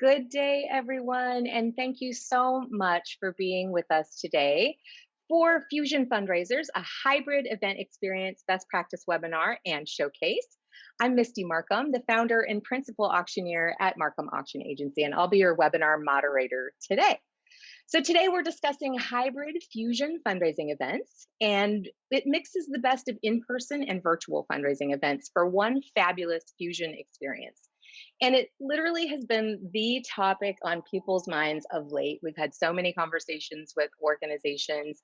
Good day, everyone, and thank you so much for being with us today for Fusion Fundraisers, a hybrid event experience best practice webinar and showcase. I'm Misty Markham, the founder and principal auctioneer at Marquam Auction Agency, and I'll be your webinar moderator today. So today we're discussing hybrid fusion fundraising events, and it mixes the best of in-person and virtual fundraising events for one fabulous fusion experience. And it literally has been the topic on people's minds of late. We've had so many conversations with organizations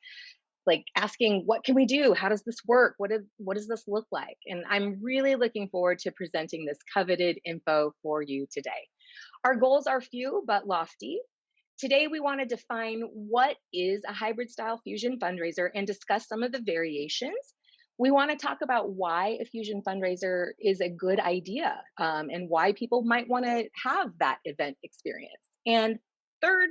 like asking, what can we do? How does this work? What does this look like? And I'm really looking forward to presenting this coveted info for you today. Our goals are few but lofty. Today, we want to define what is a hybrid style fusion fundraiser and discuss some of the variations. We want to talk about why a fusion fundraiser is a good idea and why people might want to have that event experience. And third,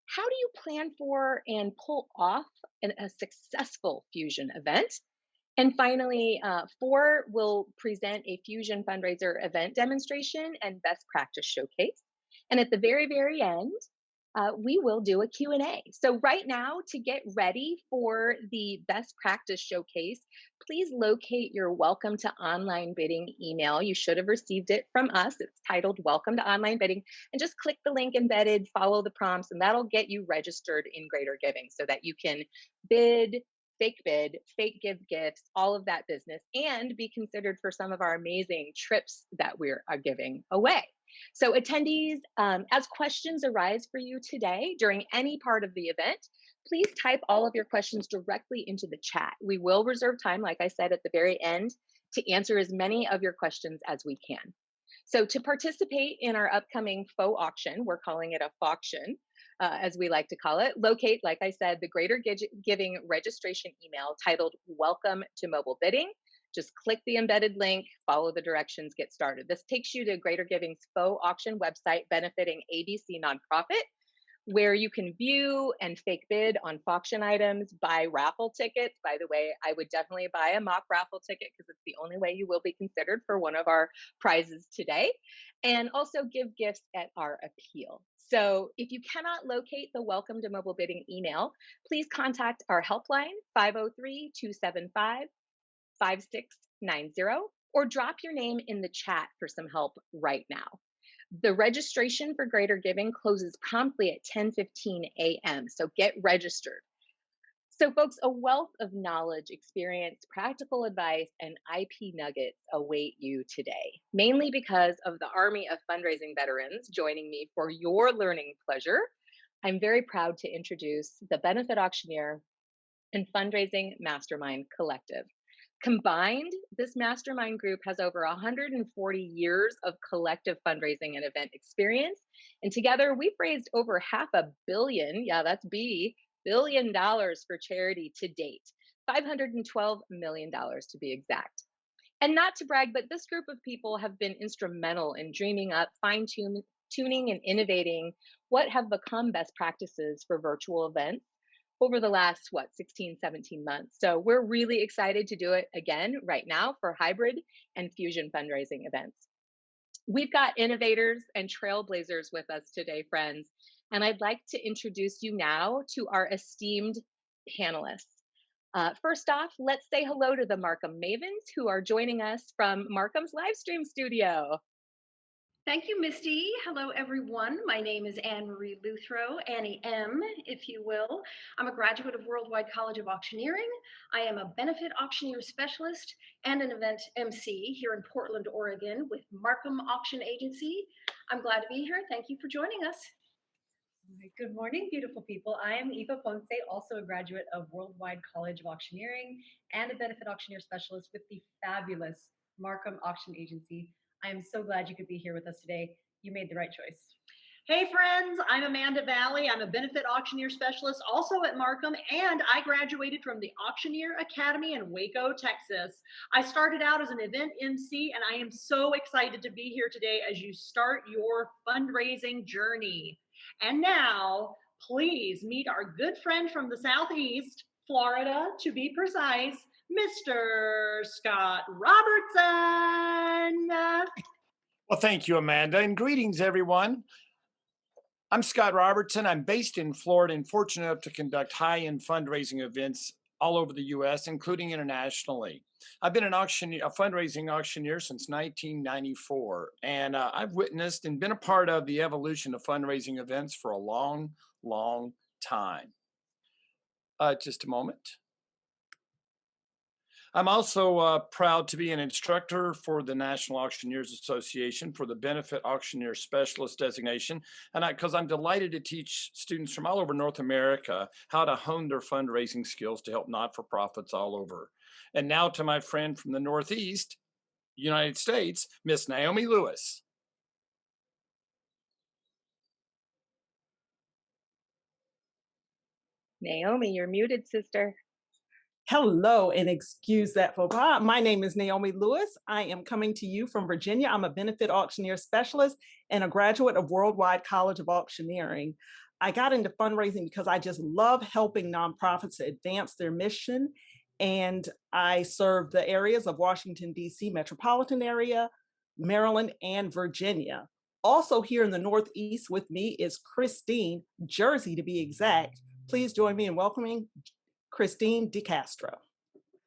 how do you plan for and pull off a successful fusion event? And finally, four, we'll present a fusion fundraiser event demonstration and best practice showcase. And at the very, very end, we will do a Q&A. So right now, to get ready for the best practice showcase, please locate your welcome to online bidding email. You should have received it from us. It's titled Welcome to Online Bidding, and just click the link embedded, follow the prompts, and that'll get you registered in Greater Giving so that you can bid, fake give gifts, all of that business, and be considered for some of our amazing trips that we're giving away. So attendees, as questions arise for you today during any part of the event, please type all of your questions directly into the chat. We will reserve time, like I said, at the very end to answer as many of your questions as we can. So to participate in our upcoming faux auction, we're calling it a Fauction, as we like to call it, locate, like I said, the Greater Giving registration email titled Welcome to Mobile Bidding. Just click the embedded link, follow the directions, get started. This takes you to Greater Giving's faux auction website benefiting ABC Nonprofit, where you can view and fake bid on auction items, buy raffle tickets. By the way, I would definitely buy a mock raffle ticket because it's the only way you will be considered for one of our prizes today, and also give gifts at our appeal. So if you cannot locate the Welcome to Mobile Bidding email, please contact our helpline, 503-275 5690, or drop your name in the chat for some help right now. The registration for Greater Giving closes promptly at 10:15 a.m., so get registered. So folks, a wealth of knowledge, experience, practical advice, and IP nuggets await you today, mainly because of the army of fundraising veterans joining me for your learning pleasure. I'm very proud to introduce the Benefit Auctioneer and Fundraising Mastermind Collective. Combined, this mastermind group has over 140 years of collective fundraising and event experience. And together we've raised over $500 million, yeah, that's B, billion dollars for charity to date, $512 million to be exact. And not to brag, but this group of people have been instrumental in dreaming up, fine-tuning, and innovating what have become best practices for virtual events over the last, 16, 17 months. So we're really excited to do it again right now for hybrid and fusion fundraising events. We've got innovators and trailblazers with us today, friends, and I'd like to introduce you now to our esteemed panelists. First off, let's say hello to the Marquam Mavens who are joining us from Marquam's live stream studio. Thank you, Misty. Hello, everyone. My name is Anne Marie Luthrow, Annie M, if you will. I'm a graduate of Worldwide College of Auctioneering. I am a benefit auctioneer specialist and an event MC here in Portland, Oregon with Marquam Auction Agency. I'm glad to be here. Thank you for joining us. Good morning, beautiful people. I am Eva Ponce, also a graduate of Worldwide College of Auctioneering and a benefit auctioneer specialist with the fabulous Marquam Auction Agency. I am so glad you could be here with us today. You made the right choice. Hey friends, I'm Amanda Valley. I'm a benefit auctioneer specialist also at Marquam, and I graduated from the Auctioneer Academy in Waco, Texas. I started out as an event MC, and I am so excited to be here today as you start your fundraising journey. And now, please meet our good friend from the Southeast, Florida, to be precise, Mr. Scott Robertson. Well, thank you, Amanda, and greetings, everyone. I'm Scott Robertson. I'm based in Florida and fortunate enough to conduct high-end fundraising events all over the U.S., including internationally. I've been a fundraising auctioneer since 1994, and I've witnessed and been a part of the evolution of fundraising events for a long, long time. Just a moment. I'm also proud to be an instructor for the National Auctioneers Association for the Benefit Auctioneer Specialist designation. And because I'm delighted to teach students from all over North America how to hone their fundraising skills to help not-for-profits all over. And now to my friend from the Northeast, United States, Miss Naomi Lewis. Naomi, you're muted, sister. Hello, and excuse that faux pas. My name is Naomi Lewis. I am coming to you from Virginia. I'm a benefit auctioneer specialist and a graduate of Worldwide College of Auctioneering. I got into fundraising because I just love helping nonprofits advance their mission. And I serve the areas of Washington, D.C. metropolitan area, Maryland, and Virginia. Also here in the Northeast with me is Christine, Jersey to be exact. Please join me in welcoming Christine DeCastro.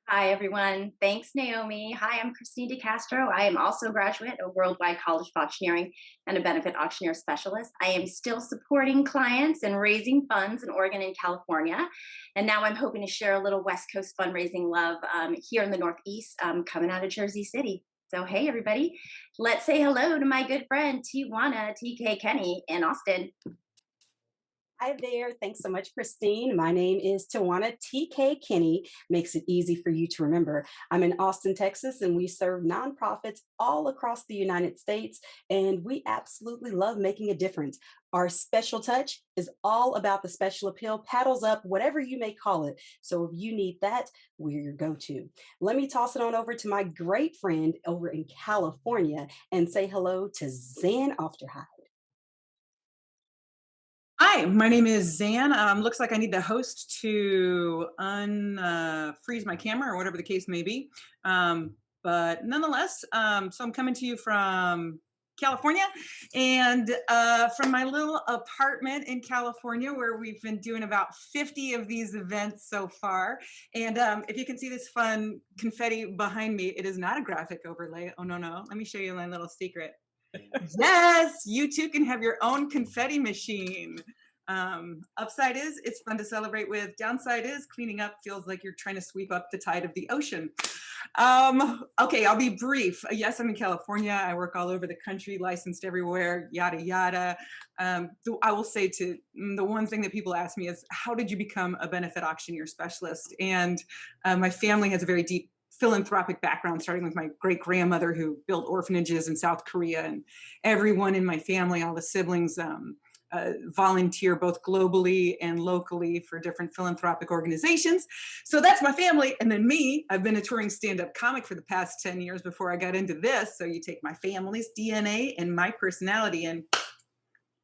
Hi, everyone. Thanks, Naomi. Hi, I'm Christine DeCastro. I am also a graduate of Worldwide College of Auctioneering and a benefit auctioneer specialist. I am still supporting clients and raising funds in Oregon and California. And now I'm hoping to share a little West Coast fundraising love here in the Northeast, coming out of Jersey City. So, hey, everybody, let's say hello to my good friend, Tijuana TK Kenny in Austin. Hi there. Thanks so much, Christine. My name is Tawana TK Kinney. Makes it easy for you to remember. I'm in Austin, Texas, and we serve nonprofits all across the United States, and we absolutely love making a difference. Our special touch is all about the special appeal, paddles up, whatever you may call it. So if you need that, we're your go-to. Let me toss it on over to my great friend over in California and say hello to Zan Ofterhide. Hi, my name is Zan. Looks like I need the host to unfreeze my camera or whatever the case may be. But nonetheless, so I'm coming to you from California and from my little apartment in California where we've been doing about 50 of these events so far. And if you can see this fun confetti behind me, it is not a graphic overlay. Oh, no. Let me show you my little secret. Yes, you too can have your own confetti machine. Upside is it's fun to celebrate with. Downside is cleaning up feels like you're trying to sweep up the tide of the ocean. Okay, I'll be brief. Yes, I'm in California. I work all over the country, licensed everywhere, yada, yada. I will say the one thing that people ask me is, how did you become a benefit auctioneer specialist? And my family has a very deep philanthropic background, starting with my great grandmother who built orphanages in South Korea, and everyone in my family, all the siblings, volunteer both globally and locally for different philanthropic organizations. So that's my family. And then me, I've been a touring stand-up comic for the past 10 years before I got into this. So you take my family's DNA and my personality and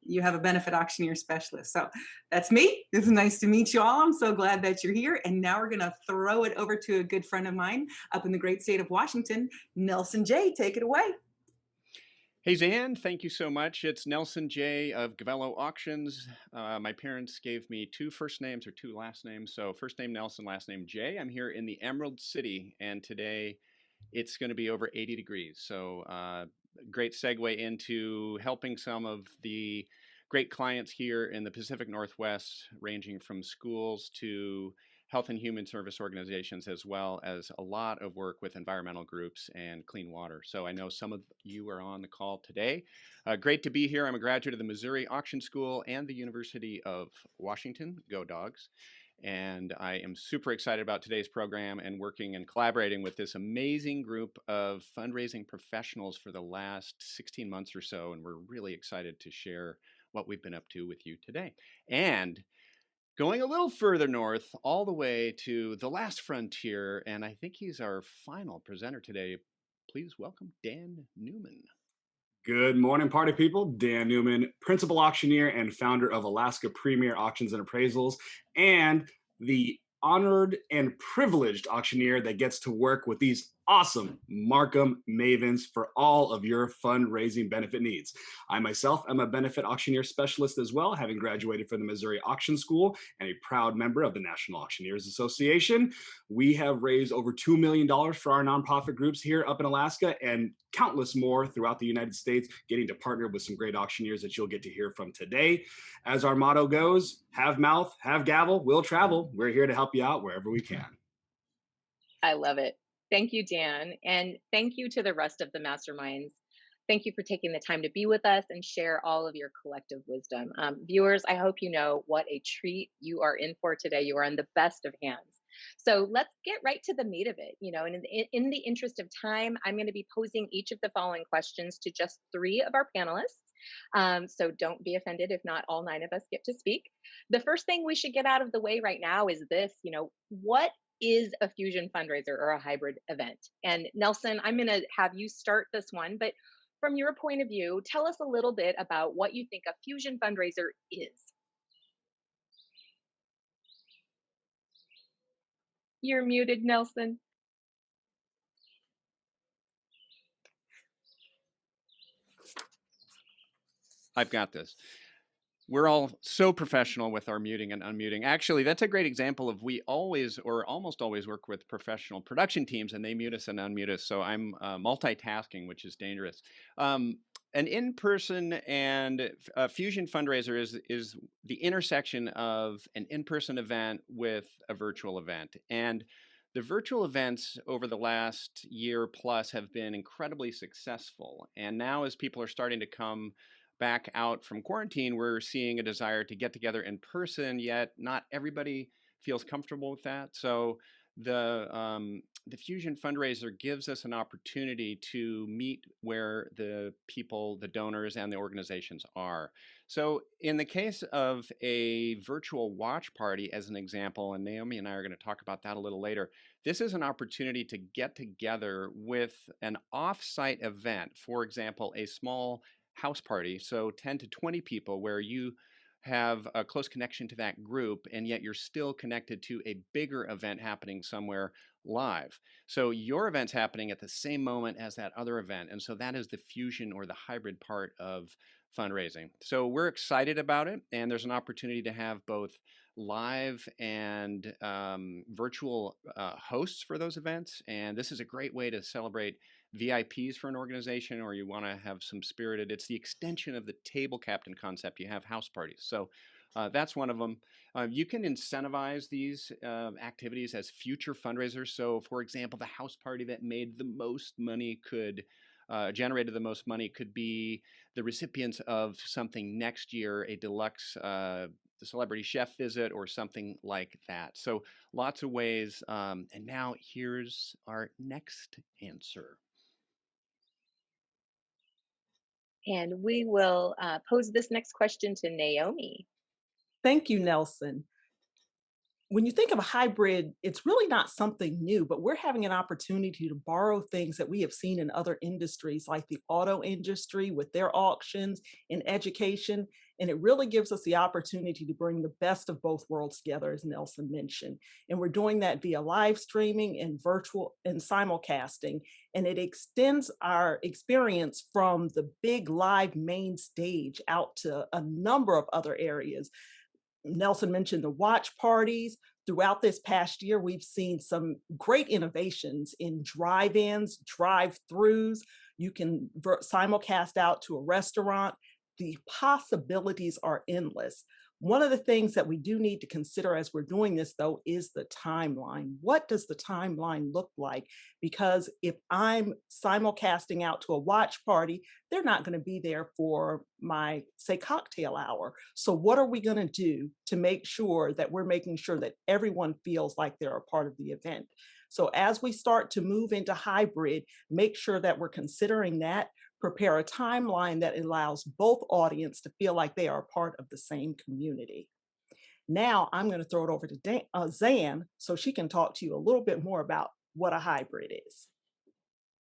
you have a benefit auctioneer specialist. So that's me. It's nice to meet you all. I'm so glad that you're here. And now we're going to throw it over to a good friend of mine up in the great state of Washington, Nelson J. Take it away. Hey, Zan, thank you so much. It's Nelson J. of Gala Auctions. My parents gave me two first names or two last names. So first name Nelson, last name J. I'm here in the Emerald City, and today it's going to be over 80 degrees. So great segue into helping some of the great clients here in the Pacific Northwest, ranging from schools to health and human service organizations, as well as a lot of work with environmental groups and clean water. So I know some of you are on the call today. Great to be here. I'm a graduate of the Missouri Auction School and the University of Washington. Go Dogs. And I am super excited about today's program and working and collaborating with this amazing group of fundraising professionals for the last 16 months or so. And we're really excited to share what we've been up to with you today. And going a little further north, all the way to the last frontier, and I think he's our final presenter today. Please welcome Dan Newman. Good morning, party people. Dan Newman, principal auctioneer and founder of Alaska Premier Auctions and Appraisals, and the honored and privileged auctioneer that gets to work with these awesome Marquam mavens for all of your fundraising benefit needs. I myself am a benefit auctioneer specialist as well, having graduated from the Missouri Auction School and a proud member of the National Auctioneers Association. We have raised over $2 million for our nonprofit groups here up in Alaska and countless more throughout the United States, getting to partner with some great auctioneers that you'll get to hear from today. As our motto goes, have mouth, have gavel, we'll travel. We're here to help you out wherever we can. I love it. Thank you, Dan. And thank you to the rest of the masterminds. Thank you for taking the time to be with us and share all of your collective wisdom. Viewers, I hope you know what a treat you are in for today. You are in the best of hands. So let's get right to the meat of it. And in the interest of time, I'm going to be posing each of the following questions to just 3 of our panelists. So don't be offended if not all 9 of us get to speak. The first thing we should get out of the way right now is this, what is a fusion fundraiser or a hybrid event? And Nelson, I'm going to have you start this one, but from your point of view, tell us a little bit about what you think a fusion fundraiser is. You're muted, Nelson. I've got this. We're all so professional with our muting and unmuting. Actually, that's a great example of we always or almost always work with professional production teams and they mute us and unmute us. So I'm multitasking, which is dangerous. An in-person and a fusion fundraiser is the intersection of an in-person event with a virtual event. And the virtual events over the last year plus have been incredibly successful. And now as people are starting to come back out from quarantine, we're seeing a desire to get together in person, yet not everybody feels comfortable with that. So the Fusion Fundraiser gives us an opportunity to meet where the people, the donors, and the organizations are. So in the case of a virtual watch party, as an example, and Naomi and I are going to talk about that a little later, this is an opportunity to get together with an off-site event. For example, a small house party, so 10 to 20 people where you have a close connection to that group and yet you're still connected to a bigger event happening somewhere live. So your event's happening at the same moment as that other event, and so that is the fusion or the hybrid part of fundraising. So we're excited about it, and there's an opportunity to have both live and virtual hosts for those events, and this is a great way to celebrate VIPs for an organization, or you want to have some spirited, it's the extension of the table captain concept. You have house parties. So that's one of them. You can incentivize these activities as future fundraisers. So for example, the house party that made the most money could generated the most money could be the recipients of something next year, a deluxe the celebrity chef visit or something like that. So lots of ways. And now here's our next answer. And we will pose this next question to Naomi. Thank you, Nelson. When you think of a hybrid, it's really not something new, but we're having an opportunity to borrow things that we have seen in other industries, like the auto industry with their auctions, in education. And it really gives us the opportunity to bring the best of both worlds together, as Nelson mentioned. And we're doing that via live streaming and virtual and simulcasting. And it extends our experience from the big live main stage out to a number of other areas. Nelson mentioned the watch parties. Throughout this past year, we've seen some great innovations in drive-ins, drive-throughs. You can simulcast out to a restaurant. The possibilities are endless. One of the things that we do need to consider as we're doing this, though, is the timeline. What does the timeline look like? Because if I'm simulcasting out to a watch party, they're not going to be there for my, say, cocktail hour. So what are we going to do to make sure that we're making sure that everyone feels like they're a part of the event? So as we start to move into hybrid, make sure that we're considering that. Prepare a timeline that allows both audience to feel like they are a part of the same community. Now I'm going to throw it over to Zan so she can talk to you a little bit more about what a hybrid is.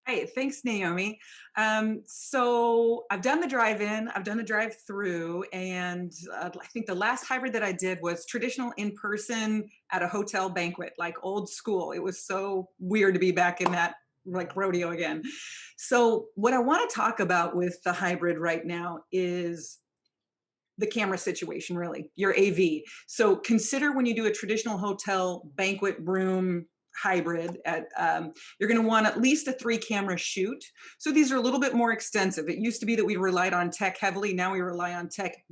Right, thanks, Naomi. So I've done the drive-in, I've done the drive-through, and I think the last hybrid that I did was traditional in-person at a hotel banquet, like old school. It was so weird to be back in that like rodeo again. So what I want to talk about with the hybrid right now is the camera situation, really, your AV. So consider when you do a traditional hotel banquet room hybrid at you're going to want at least a 3-camera shoot. So these are a little bit more extensive. It used to be that we relied on tech heavily. Now we rely on tech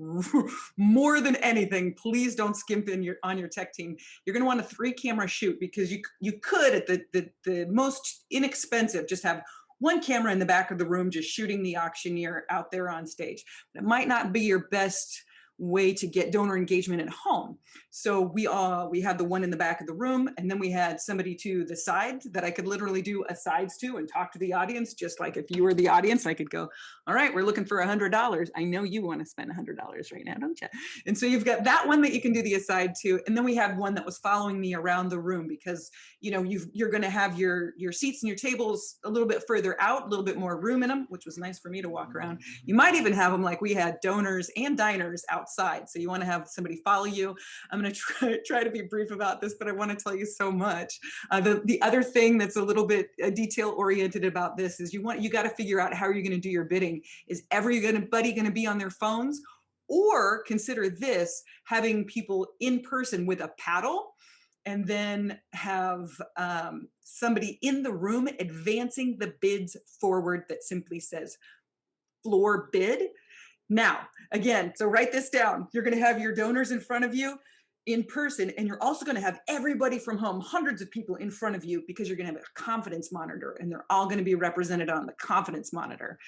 more than anything. Please don't skimp on your tech team. You're going to want a 3-camera shoot because you could at the most inexpensive just have one camera in the back of the room just shooting the auctioneer out there on stage. It might not be your best way to get donor engagement at home. So we had the one in the back of the room, and then we had somebody to the side that I could literally do asides to and talk to the audience, just like if you were the audience, I could go, all right, we're looking for $100. I know you want to spend $100 right now, don't you? And so you've got that one that you can do the aside to, and then we had one that was following me around the room because you're going to have your seats and your tables a little bit further out, a little bit more room in them, which was nice for me to walk around. You might even have them like we had donors and diners outside. So you want to have somebody follow you. I'm going to try to be brief about this, but I want to tell you so much. The other thing that's a little bit detail oriented about this is you got to figure out how you're going to do your bidding. Is everybody going to be on their phones? Or consider this, having people in person with a paddle and then have somebody in the room advancing the bids forward that simply says floor bid. Now, again, so write this down. You're going to have your donors in front of you in person, and you're also going to have everybody from home, hundreds of people in front of you, because you're going to have a confidence monitor, and they're all going to be represented on the confidence monitor.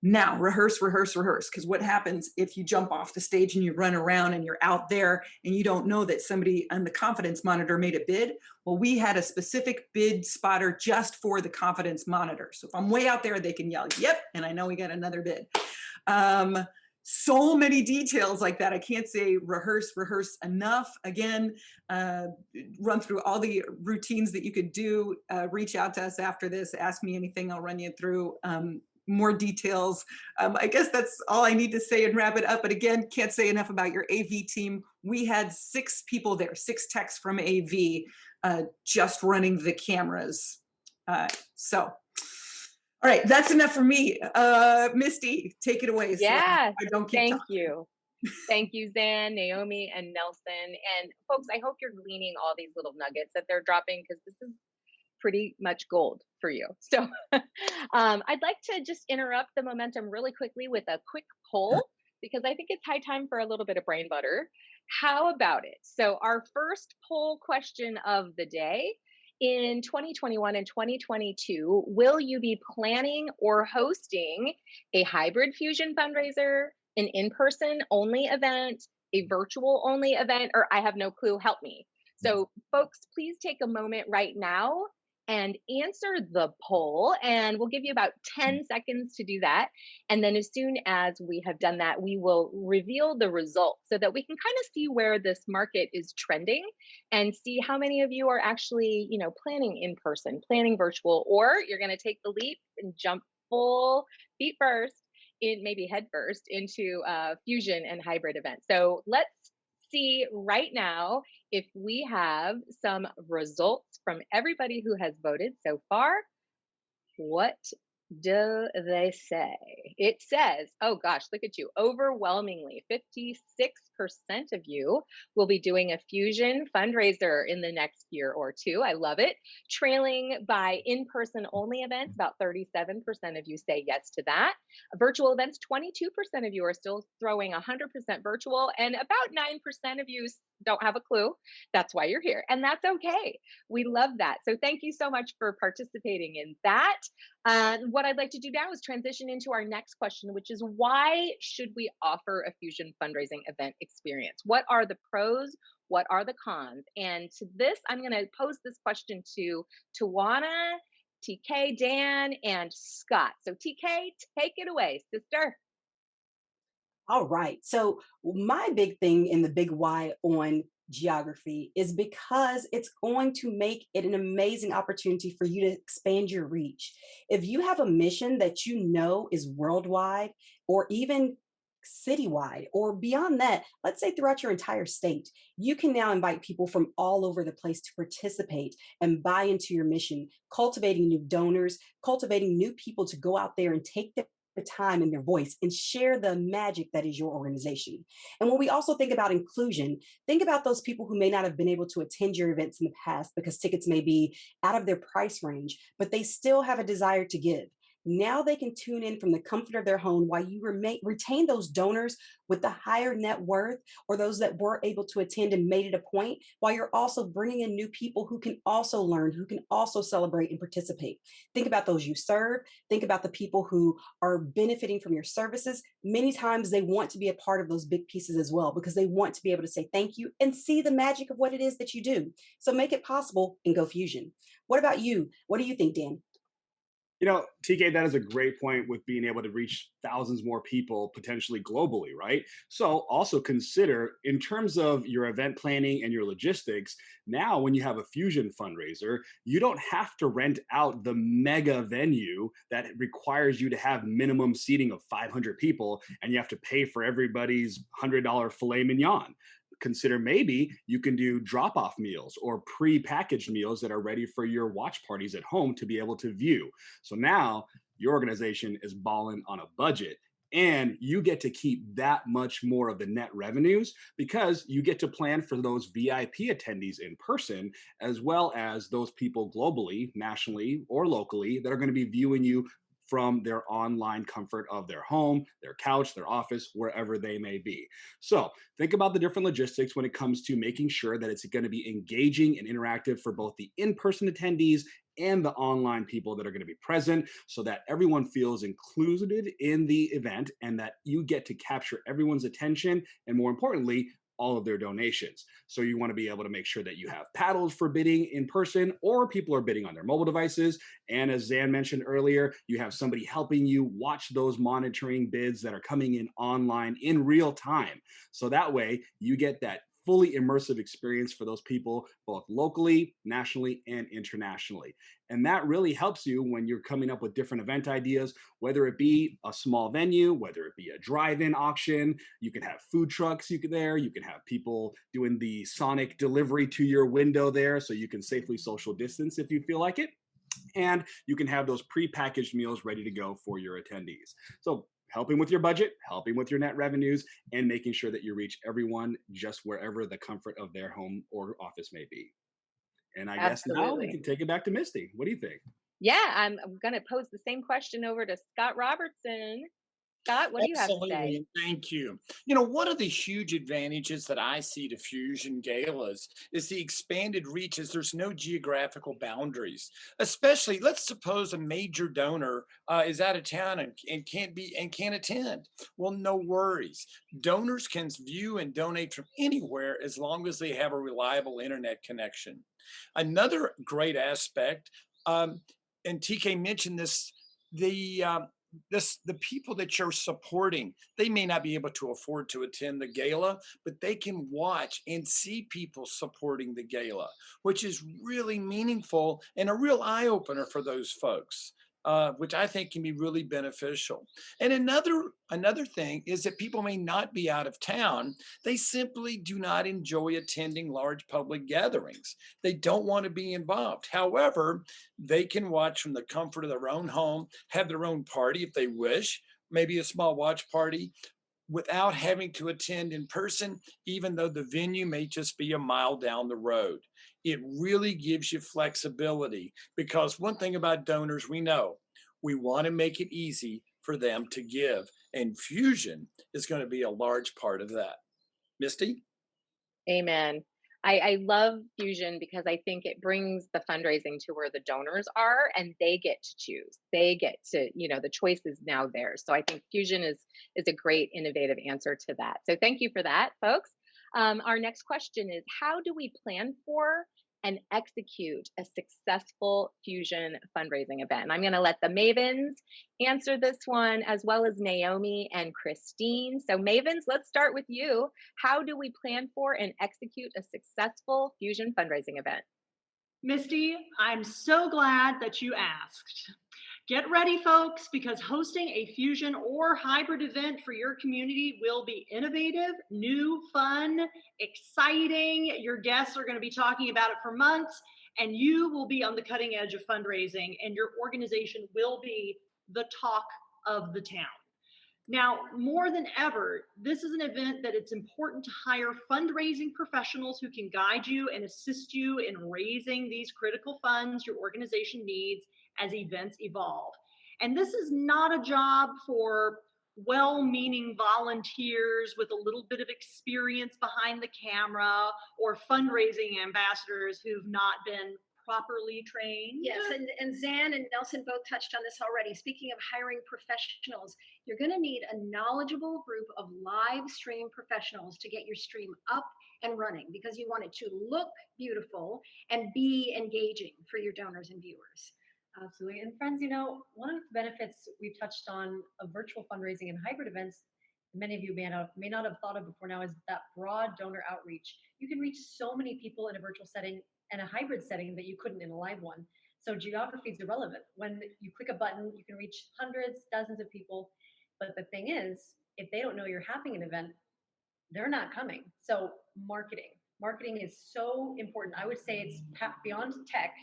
Now, rehearse, because what happens if you jump off the stage and you run around and you're out there and you don't know that somebody on the confidence monitor made a bid? Well, we had a specific bid spotter just for the confidence monitor. So if I'm way out there, they can yell, yep, and I know we got another bid. So many details like that. I can't say rehearse enough. Again, run through all the routines that you could do. Reach out to us after this. Ask me anything. I'll run you through more details. I guess that's all I need to say and wrap it up. But again, can't say enough about your AV team. We had 6 people there, 6 techs from AV, just running the cameras. All right, that's enough for me. Misty, take it away. Yes, so I don't keep thank talking. you. Thank you, Zan, Naomi, and Nelson. And folks, I hope you're gleaning all these little nuggets that they're dropping, because this is pretty much gold for you. So I'd like to just interrupt the momentum really quickly with a quick poll, because I think it's high time for a little bit of brain butter. How about it? So our first poll question of the day: in 2021 and 2022, will you be planning or hosting a hybrid fusion fundraiser, an in-person only event, a virtual only event, or I have no clue, help me? So folks, please take a moment right now and answer the poll, and we'll give you about 10 seconds to do that. And then as soon as we have done that, we will reveal the results so that we can kind of see where this market is trending and see how many of you are actually, planning in person, planning virtual, or you're going to take the leap and jump full feet first, maybe head first, into fusion and hybrid events. So let's see right now if we have some results from everybody who has voted so far. What do they say? It says, oh gosh, look at you. Overwhelmingly, 56% of you will be doing a fusion fundraiser in the next year or two. I love it. Trailing by in-person only events, about 37% of you say yes to that. Virtual events, 22% of you are still throwing 100% virtual, and about 9% of you don't have a clue. That's why you're here, and that's okay. We love that. So thank you so much for participating in that. What I'd like to do now is transition into our next question, which is, why should we offer a fusion fundraising event experience? What are the pros? What are the cons? And to this, I'm going to pose this question to Tawana, TK, Dan, and Scott. So TK, take it away, sister. All right. So my big thing in the big why on geography is because it's going to make it an amazing opportunity for you to expand your reach. If you have a mission that you know is worldwide, or even citywide, or beyond that, let's say throughout your entire state. You can now invite people from all over the place to participate and buy into your mission, cultivating new donors, cultivating new people to go out there and take the time and their voice and share the magic that is your organization. And when we also think about inclusion, think about those people who may not have been able to attend your events in the past because tickets may be out of their price range, but they still have a desire to give. Now they can tune in from the comfort of their home while you retain those donors with the higher net worth, or those that were able to attend and made it a point, while you're also bringing in new people who can also learn, who can also celebrate and participate. Think about those you serve. Think about the people who are benefiting from your services. Many times they want to be a part of those big pieces as well, because they want to be able to say thank you and see the magic of what it is that you do. So make it possible and go Fusion. What about you? What do you think, Dan? TK, that is a great point with being able to reach thousands more people potentially globally, right? So also consider, in terms of your event planning and your logistics, now when you have a Fusion fundraiser, you don't have to rent out the mega venue that requires you to have minimum seating of 500 people, and you have to pay for everybody's $100 filet mignon. Consider maybe you can do drop-off meals or pre-packaged meals that are ready for your watch parties at home to be able to view. So now your organization is balling on a budget, and you get to keep that much more of the net revenues because you get to plan for those VIP attendees in person, as well as those people globally, nationally, or locally that are going to be viewing you from their online comfort of their home, their couch, their office, wherever they may be. So think about the different logistics when it comes to making sure that it's going to be engaging and interactive for both the in-person attendees and the online people that are going to be present, so that everyone feels included in the event and that you get to capture everyone's attention, and more importantly, all of their donations. So you want to be able to make sure that you have paddles for bidding in person, or people are bidding on their mobile devices. And as Zan mentioned earlier, you have somebody helping you watch those monitoring bids that are coming in online in real time. So that way you get that fully immersive experience for those people, both locally, nationally, and internationally. And that really helps you when you're coming up with different event ideas, whether it be a small venue, whether it be a drive-in auction. You can have food trucks you can have people doing the sonic delivery to your window there, so you can safely social distance if you feel like it. And you can have those pre-packaged meals ready to go for your attendees. So helping with your budget, helping with your net revenues, and making sure that you reach everyone just wherever the comfort of their home or office may be. And I guess now we Absolutely. can take it back to Misty. What do you think? Yeah, I'm going to pose the same question over to Scott Robertson. Scott, what do you have to say? Absolutely, and thank you. One of the huge advantages that I see to Fusion Galas is the expanded reaches. There's no geographical boundaries. Especially, let's suppose a major donor is out of town and can't attend. Well, no worries. Donors can view and donate from anywhere as long as they have a reliable internet connection. Another great aspect, and TK mentioned this, the the people that you're supporting, they may not be able to afford to attend the gala, but they can watch and see people supporting the gala, which is really meaningful and a real eye-opener for those folks. Which I think can be really beneficial. And another thing is that people may not be out of town. They simply do not enjoy attending large public gatherings. They don't want to be involved. However, they can watch from the comfort of their own home, have their own party if they wish, maybe a small watch party, without having to attend in person, even though the venue may just be a mile down the road. It really gives you flexibility, because one thing about donors, we know we want to make it easy for them to give, and Fusion is going to be a large part of that. Misty? Amen. I love Fusion because I think it brings the fundraising to where the donors are, and they get to choose. They get to, the choice is now theirs. So I think Fusion is a great innovative answer to that. So thank you for that, folks. Our next question is, how do we plan for and execute a successful Fusion fundraising event? And I'm going to let the Mavens answer this one, as well as Naomi and Christine. So Mavens, let's start with you. How do we plan for and execute a successful Fusion fundraising event? Misty, I'm so glad that you asked. Get ready, folks, because hosting a fusion or hybrid event for your community will be innovative, new, fun, exciting. Your guests are going to be talking about it for months, and you will be on the cutting edge of fundraising, and your organization will be the talk of the town. Now, more than ever, this is an event that it's important to hire fundraising professionals who can guide you and assist you in raising these critical funds your organization needs as events evolve. And this is not a job for well-meaning volunteers with a little bit of experience behind the camera or fundraising ambassadors who've not been properly trained. Yes, and Zan and Nelson both touched on this already. Speaking of hiring professionals, you're going to need a knowledgeable group of live stream professionals to get your stream up and running, because you want it to look beautiful and be engaging for your donors and viewers. Absolutely. And friends, you know, one of the benefits we've touched on of virtual fundraising and hybrid events, many of you may not have thought of before now, is that broad donor outreach. You can reach so many people in a virtual setting and a hybrid setting that you couldn't in a live one. So geography is irrelevant. When you click a button, you can reach hundreds, dozens of people. But the thing is, if they don't know you're having an event, they're not coming. So marketing is so important. I would say it's beyond tech.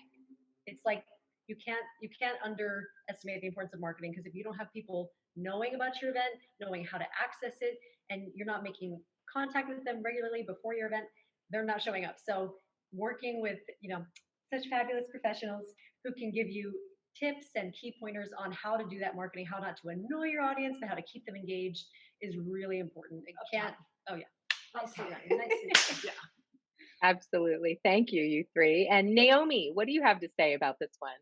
It's like you can't underestimate the importance of marketing, because if you don't have people knowing about your event, knowing how to access it, and you're not making contact with them regularly before your event, they're not showing up. So working with, you know, such fabulous professionals who can give you tips and key pointers on how to do that marketing, how not to annoy your audience, but how to keep them engaged is really important. It can't. Oh yeah. Nice to meet you. Nice to meet you. Yeah. Absolutely. Thank you three. And Naomi, what do you have to say about this one?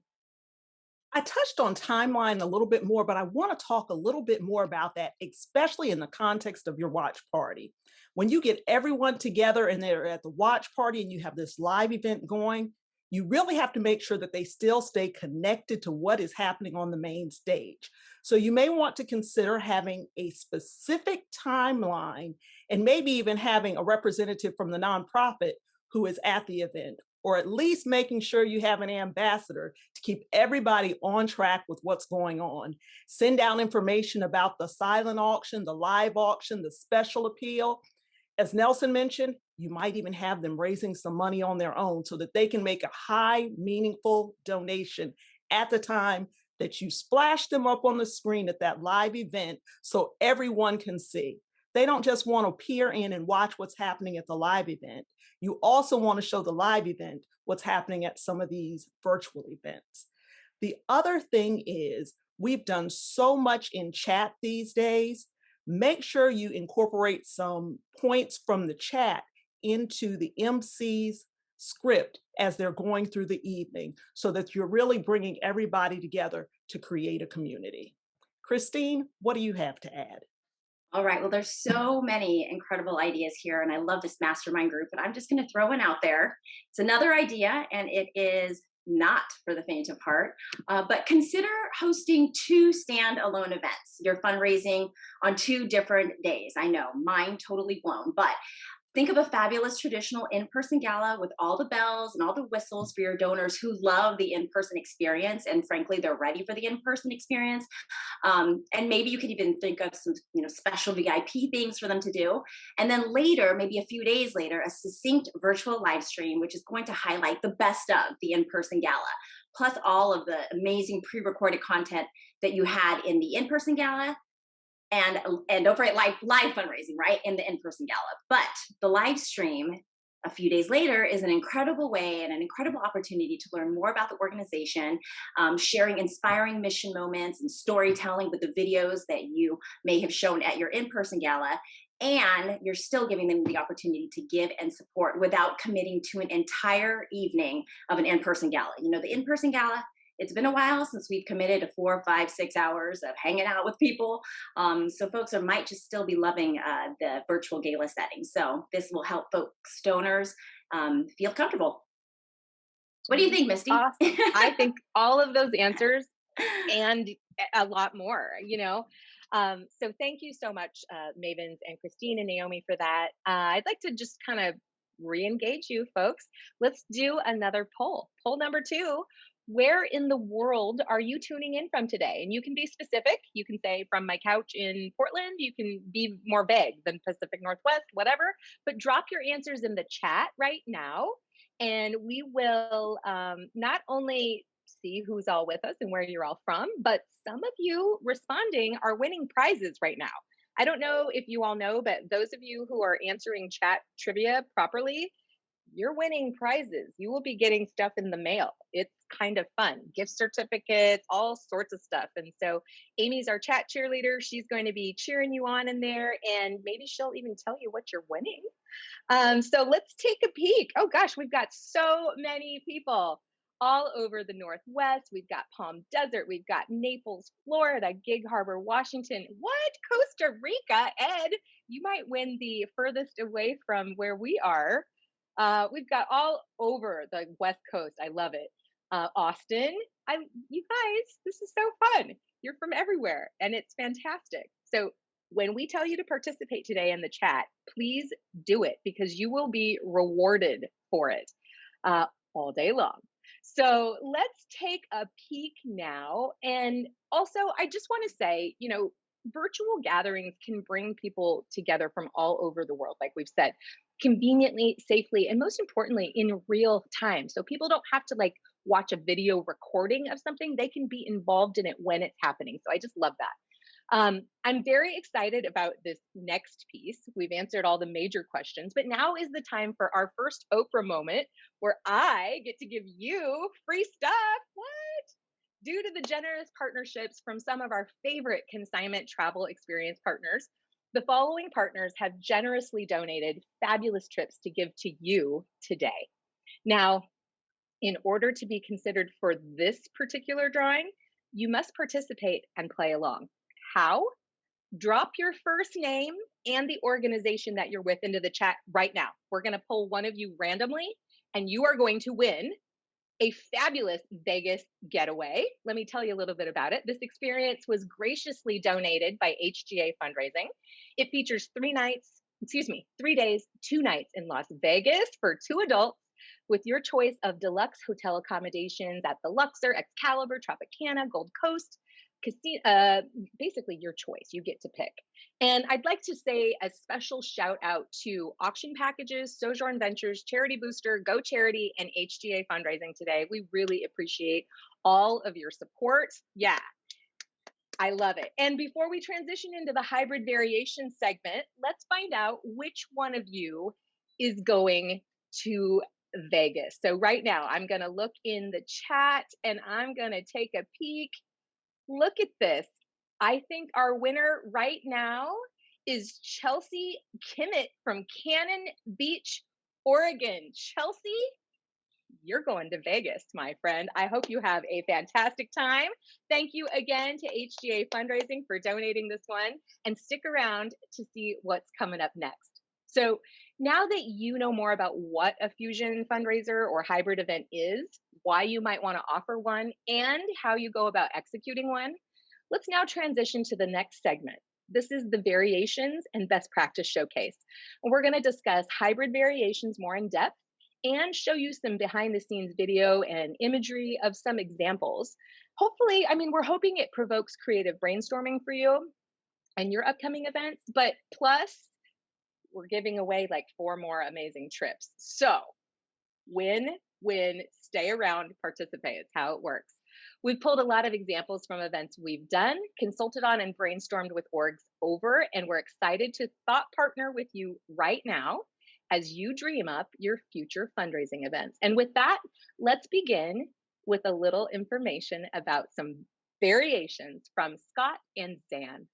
I touched on timeline a little bit more, but I want to talk a little bit more about that, especially in the context of your watch party. When you get everyone together and they're at the watch party and you have this live event going, you really have to make sure that they still stay connected to what is happening on the main stage. So you may want to consider having a specific timeline and maybe even having a representative from the nonprofit who is at the event, or at least making sure you have an ambassador to keep everybody on track with what's going on. Send out information about the silent auction, the live auction, the special appeal. As Nelson mentioned, you might even have them raising some money on their own so that they can make a high, meaningful donation at the time that you splash them up on the screen at that live event so everyone can see. They don't just want to peer in and watch what's happening at the live event. You also want to show the live event what's happening at some of these virtual events. The other thing is, we've done so much in chat these days. Make sure you incorporate some points from the chat into the MC's script as they're going through the evening, so that you're really bringing everybody together to create a community. Christine, what do you have to add? All right. Well, there's so many incredible ideas here, and I love this mastermind group, and I'm just going to throw one out there. It's another idea, and it is not for the faint of heart, but consider hosting 2 standalone events. You're fundraising on 2 different days. I know, mine totally blown, but think of a fabulous traditional in-person gala with all the bells and all the whistles for your donors who love the in-person experience, and frankly, they're ready for the in-person experience. And maybe you could even think of some, special VIP things for them to do. And then later, maybe a few days later, a succinct virtual live stream, which is going to highlight the best of the in-person gala, plus all of the amazing pre-recorded content that you had in the in-person gala. And don't forget live fundraising, right, in the in-person gala. But the live stream a few days later is an incredible way and an incredible opportunity to learn more about the organization, sharing inspiring mission moments and storytelling with the videos that you may have shown at your in-person gala. And you're still giving them the opportunity to give and support without committing to an entire evening of an in-person gala. The in-person gala, it's been a while since we've committed to 4, 5, 6 hours of hanging out with people. So folks might just still be loving the virtual gala setting. So this will help folks, donors, feel comfortable. What do you think, Misty? Awesome. I think all of those answers and a lot more, So thank you so much, Mavens and Christine and Naomi, for that. I'd like to just kind of re-engage you folks. Let's do another poll. Poll number 2. where in the world are you tuning in from today? And you can be specific. You can say from my couch in Portland. You can be more vague than Pacific Northwest, whatever. But drop your answers in the chat right now. And we will not only see who's all with us and where you're all from, but some of you responding are winning prizes right now. I don't know if you all know, but those of you who are answering chat trivia properly, you're winning prizes. You will be getting stuff in the mail. It's kind of fun. Gift certificates, all sorts of stuff. And so Amy's our chat cheerleader. She's going to be cheering you on in there, and maybe she'll even tell you what you're winning. So let's take a peek. Oh gosh, we've got so many people all over the Northwest. We've got Palm Desert. We've got Naples, Florida, Gig Harbor, Washington. What? Costa Rica. Ed, you might win the furthest away from where we are. We've got all over the West Coast. I love it. Austin. You guys, this is so fun. You're from everywhere, and it's fantastic. So when we tell you to participate today in the chat, please do it, because you will be rewarded for it all day long. So let's take a peek now. And also, I just want to say, virtual gatherings can bring people together from all over the world, like we've said, conveniently, safely, and most importantly, in real time. So people don't have to watch a video recording of something. They can be involved in it when it's happening. So I just love that. I'm very excited about this next piece. We've answered all the major questions, but now is the time for our first Oprah moment, where I get to give you free stuff. What? Due to the generous partnerships from some of our favorite consignment travel experience partners, the following partners have generously donated fabulous trips to give to you today. Now, in order to be considered for this particular drawing, you must participate and play along. How? Drop your first name and the organization that you're with into the chat right now. We're going to pull one of you randomly, and you are going to win a fabulous Vegas getaway. Let me tell you a little bit about it. This experience was graciously donated by HGA Fundraising. It features 3 days, 2 nights in Las Vegas for 2 adults, with your choice of deluxe hotel accommodations at the Luxor, Excalibur, Tropicana, Gold Coast. Basically your choice, you get to pick. And I'd like to say a special shout out to Auction Packages, Sojourn Ventures, Charity Booster, Go Charity, and HGA Fundraising today. We really appreciate all of your support. Yeah, I love it. And before we transition into the hybrid variation segment, let's find out which one of you is going to Vegas. So right now, I'm going to look in the chat and I'm going to take a peek. Look at this. I think our winner right now is Chelsea Kimmett from Cannon Beach, Oregon. Chelsea, you're going to Vegas, my friend. I hope you have a fantastic time. Thank you again to HGA Fundraising for donating this one, and stick around to see what's coming up next. So now that you know more about what a fusion fundraiser or hybrid event is, why you might want to offer one, and how you go about executing one, let's now transition to the next segment. This is the variations and best practice showcase. And we're going to discuss hybrid variations more in depth and show you some behind the scenes video and imagery of some examples. Hopefully, we're hoping it provokes creative brainstorming for you and your upcoming events, but plus we're giving away 4 more amazing trips. So win, stay around, participate. It's how it works. We've pulled a lot of examples from events we've done, consulted on, and brainstormed with orgs over, and we're excited to thought partner with you right now as you dream up your future fundraising events. And with that, let's begin with a little information about some variations from Scott and Zan.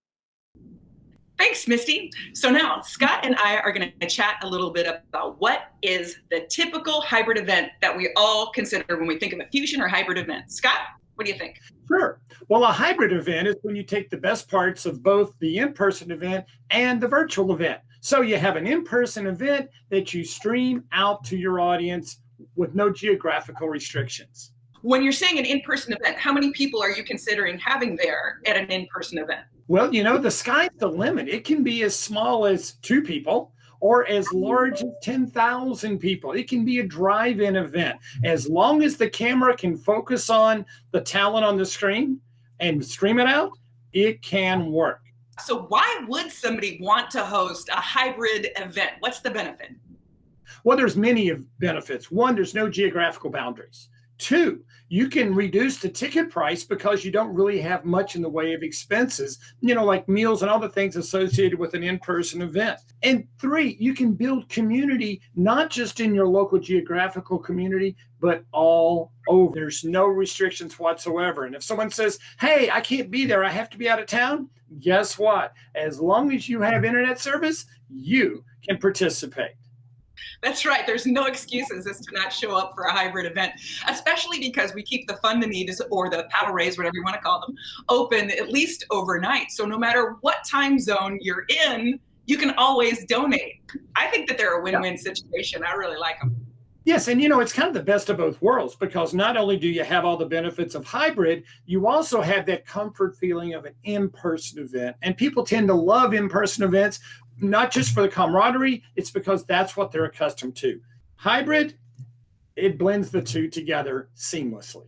Thanks, Misty. So now Scott and I are going to chat a little bit about what is the typical hybrid event that we all consider when we think of a fusion or hybrid event. Scott, what do you think? Sure. Well, a hybrid event is when you take the best parts of both the in-person event and the virtual event. So you have an in-person event that you stream out to your audience with no geographical restrictions. When you're saying an in-person event, how many people are you considering having there at an in-person event? Well, the sky's the limit. It can be as small as 2 people, or as large as 10,000 people. It can be a drive-in event. As long as the camera can focus on the talent on the screen and stream it out, it can work. So why would somebody want to host a hybrid event? What's the benefit? Well, there's many benefits. One, there's no geographical boundaries. Two, you can reduce the ticket price because you don't really have much in the way of expenses, like meals and other things associated with an in-person event. And three, you can build community, not just in your local geographical community, but all over. There's no restrictions whatsoever. And if someone says, hey, I can't be there, I have to be out of town, guess what? As long as you have internet service, you can participate. That's right. There's no excuses as to not show up for a hybrid event, especially because we keep the Fund the Need, or the paddle raise, whatever you want to call them, open at least overnight. So no matter what time zone you're in, you can always donate. I think that they're a win-win situation. I really like them. Yes, and it's kind of the best of both worlds, because not only do you have all the benefits of hybrid, you also have that comfort feeling of an in-person event. And people tend to love in-person events, not just for the camaraderie, it's because that's what they're accustomed to. Hybrid, it blends the two together seamlessly.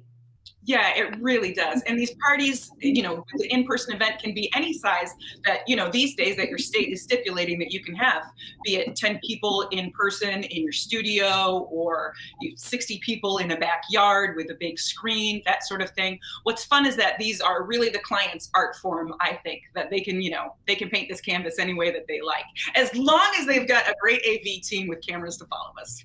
Yeah, it really does. And these parties, the in-person event can be any size that, these days that your state is stipulating that you can have, be it 10 people in person in your studio, or 60 people in a backyard with a big screen, that sort of thing. What's fun is that these are really the client's art form, I think, that they can, they can paint this canvas any way that they like, as long as they've got a great AV team with cameras to follow us.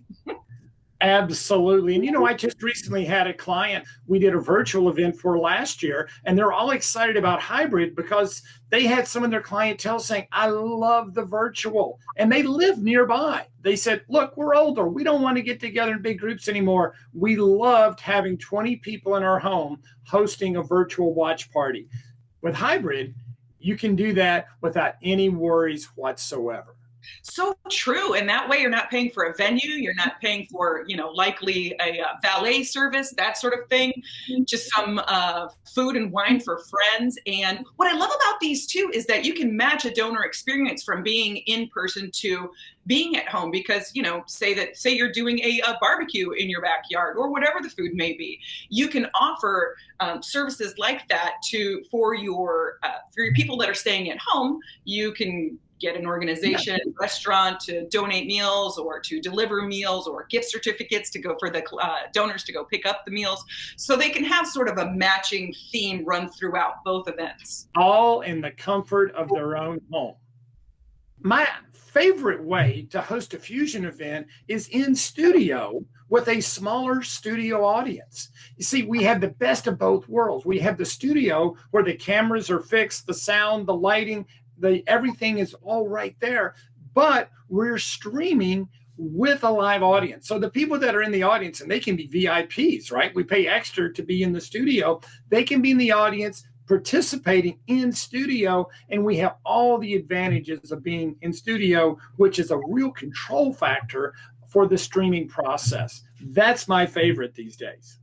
Absolutely. And I just recently had a client we did a virtual event for last year, and they're all excited about hybrid because they had some of their clientele saying, I love the virtual, and they live nearby. They said, look, we're older. We don't want to get together in big groups anymore. We loved having 20 people in our home hosting a virtual watch party. With hybrid, you can do that without any worries whatsoever. So true. And that way you're not paying for a venue. You're not paying for, likely a valet service, that sort of thing, just some food and wine for friends. And what I love about these too is that you can match a donor experience from being in person to being at home, because, say you're doing a barbecue in your backyard or whatever the food may be. You can offer services like that for your people that are staying at home. You can get an organization, restaurant to donate meals, or to deliver meals, or gift certificates to go for the donors to go pick up the meals. So they can have sort of a matching theme run throughout both events. All in the comfort of their own home. My favorite way to host a fusion event is in studio with a smaller studio audience. You see, we have the best of both worlds. We have the studio where the cameras are fixed, the sound, the lighting, everything is all right there, but we're streaming with a live audience. So the people that are in the audience, and they can be VIPs, right? We pay extra to be in the studio. They can be in the audience participating in studio, and we have all the advantages of being in studio, which is a real control factor for the streaming process. That's my favorite these days.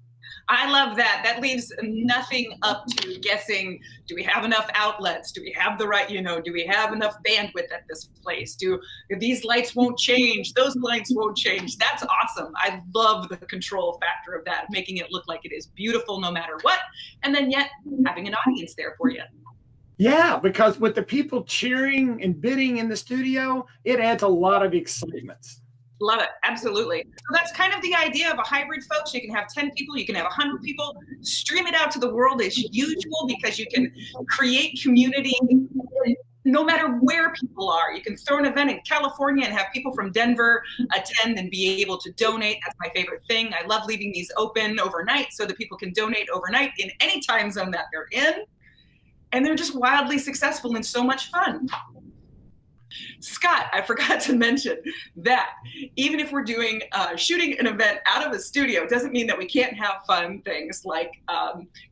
I love that. That leaves nothing up to guessing. Do we have enough outlets? Do we have the right, do we have enough bandwidth at this place? These lights won't change? Those lights won't change. That's awesome. I love the control factor of that, making it look like it is beautiful no matter what, and then yet having an audience there for you. Yeah, because with the people cheering and bidding in the studio, it adds a lot of excitement. Love it. Absolutely. So that's kind of the idea of a hybrid, folks. You can have 10 people, you can have 100 people, stream it out to the world as usual, because you can create community no matter where people are. You can throw an event in California and have people from Denver attend and be able to donate. That's my favorite thing. I love leaving these open overnight so that people can donate overnight in any time zone that they're in. And they're just wildly successful and so much fun. Scott, I forgot to mention that even if we're doing shooting an event out of a studio, doesn't mean that we can't have fun things like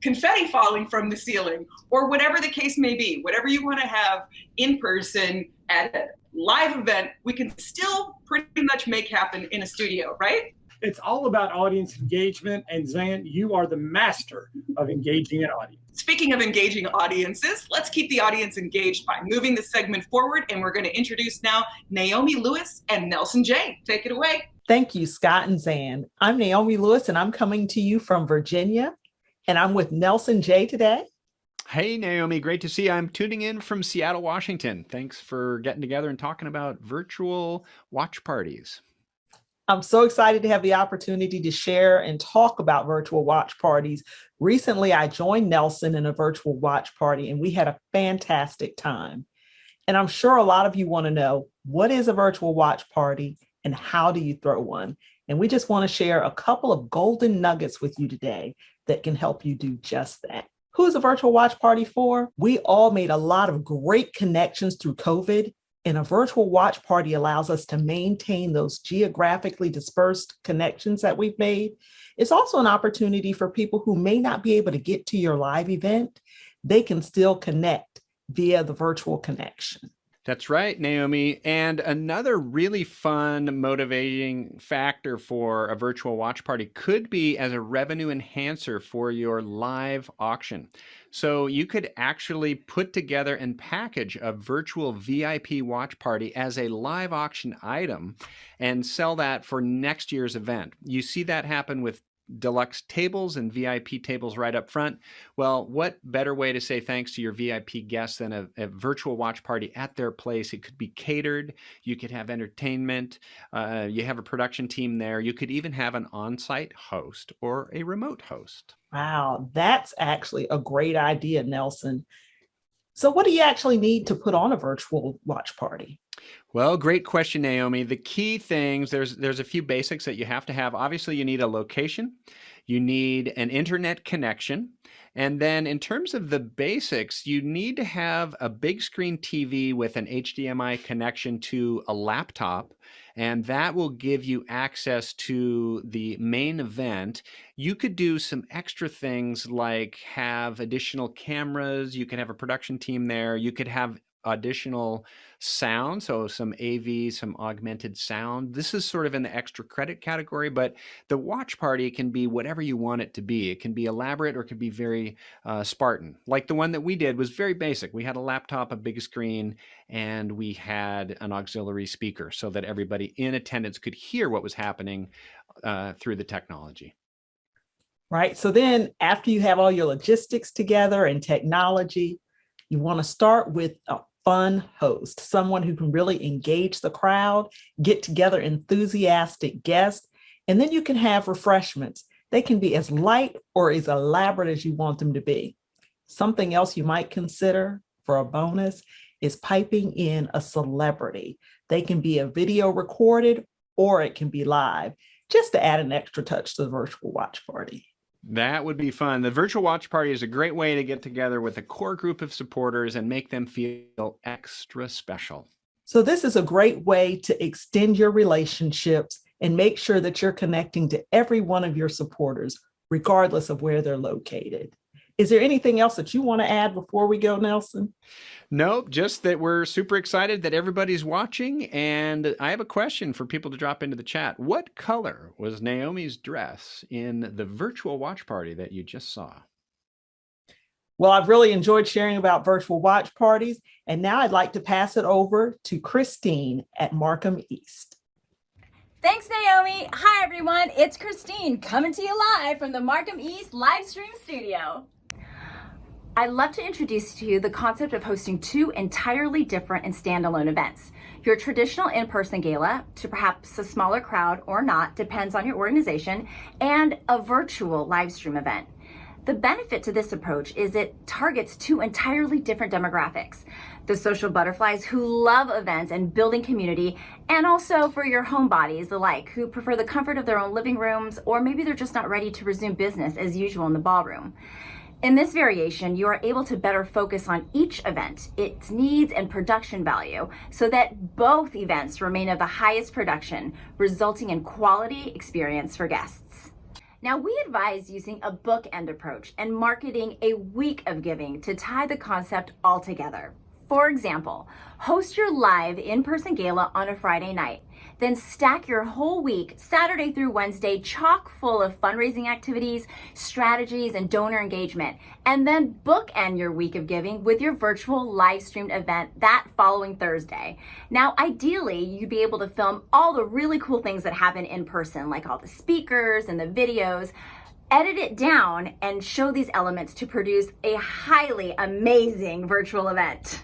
confetti falling from the ceiling, or whatever the case may be. Whatever you want to have in person at a live event, we can still pretty much make happen in a studio, right? It's all about audience engagement, and Zan, you are the master of engaging an audience. Speaking of engaging audiences, let's keep the audience engaged by moving this segment forward. And we're going to introduce now Naomi Lewis and Nelson J. Take it away. Thank you, Scott and Zan. I'm Naomi Lewis, and I'm coming to you from Virginia, and I'm with Nelson J today. Hey, Naomi, great to see you. I'm tuning in from Seattle, Washington. Thanks for getting together and talking about virtual watch parties. I'm so excited to have the opportunity to share and talk about virtual watch parties. Recently, I joined Nelson in a virtual watch party, and we had a fantastic time. And I'm sure a lot of you want to know, what is a virtual watch party and how do you throw one? And we just want to share a couple of golden nuggets with you today that can help you do just that. Who is a virtual watch party for? We all made a lot of great connections through COVID. And a virtual watch party allows us to maintain those geographically dispersed connections that we've made. It's also an opportunity for people who may not be able to get to your live event. They can still connect via the virtual connection. That's right, Naomi. And another really fun, motivating factor for a virtual watch party could be as a revenue enhancer for your live auction. So you could actually put together and package a virtual VIP watch party as a live auction item and sell that for next year's event. You see that happen with deluxe tables and VIP tables right up front. Well, what better way to say thanks to your VIP guests than a virtual watch party at their place? It could be catered. You could have entertainment. You have a production team there. You could even have an on-site host or a remote host. Wow, that's actually a great idea, Nelson. So what do you actually need to put on a virtual watch party? Well, great question, Naomi. The key things, there's a few basics that you have to have. Obviously, you need a location, you need an internet connection, and then in terms of the basics, you need to have a big screen TV with an HDMI connection to a laptop, and that will give you access to the main event. You could do some extra things like have additional cameras, you could have a production team there, you could have additional sound, so some AV, some augmented sound. This is sort of in the extra credit category, but the watch party can be whatever you want it to be. It can be elaborate or it can be very Spartan. Like the one that we did was very basic. We had a laptop, a big screen, and we had an auxiliary speaker so that everybody in attendance could hear what was happening through the technology. Right. So then after you have all your logistics together and technology, you want to start with a fun host, someone who can really engage the crowd, get together enthusiastic guests, and then you can have refreshments. They can be as light or as elaborate as you want them to be. Something else you might consider for a bonus is piping in a celebrity. They can be a video recorded or it can be live, just to add an extra touch to the virtual watch party. That would be fun. The virtual watch party is a great way to get together with a core group of supporters and make them feel extra special. So this is a great way to extend your relationships and make sure that you're connecting to every one of your supporters, regardless of where they're located. Is there anything else that you want to add before we go, Nelson? Nope, just that we're super excited that everybody's watching. And I have a question for people to drop into the chat. What color was Naomi's dress in the virtual watch party that you just saw? Well, I've really enjoyed sharing about virtual watch parties. And now I'd like to pass it over to Christine at Marquam East. Thanks, Naomi. Hi, everyone. It's Christine coming to you live from the Marquam East live stream studio. I'd love to introduce to you the concept of hosting two entirely different and standalone events. Your traditional in-person gala, to perhaps a smaller crowd or not, depends on your organization, and a virtual live stream event. The benefit to this approach is it targets two entirely different demographics. The social butterflies who love events and building community, and also for your homebodies alike, who prefer the comfort of their own living rooms, or maybe they're just not ready to resume business as usual in the ballroom. In this variation, you are able to better focus on each event, its needs and production value, so that both events remain of the highest production, resulting in quality experience for guests. Now, we advise using a bookend approach and marketing a week of giving to tie the concept all together. For example, host your live in-person gala on a Friday night. Then stack your whole week, Saturday through Wednesday, chock full of fundraising activities, strategies, and donor engagement. And then bookend your week of giving with your virtual live streamed event that following Thursday. Now, ideally, you'd be able to film all the really cool things that happen in person, like all the speakers and the videos, edit it down, and show these elements to produce a highly amazing virtual event.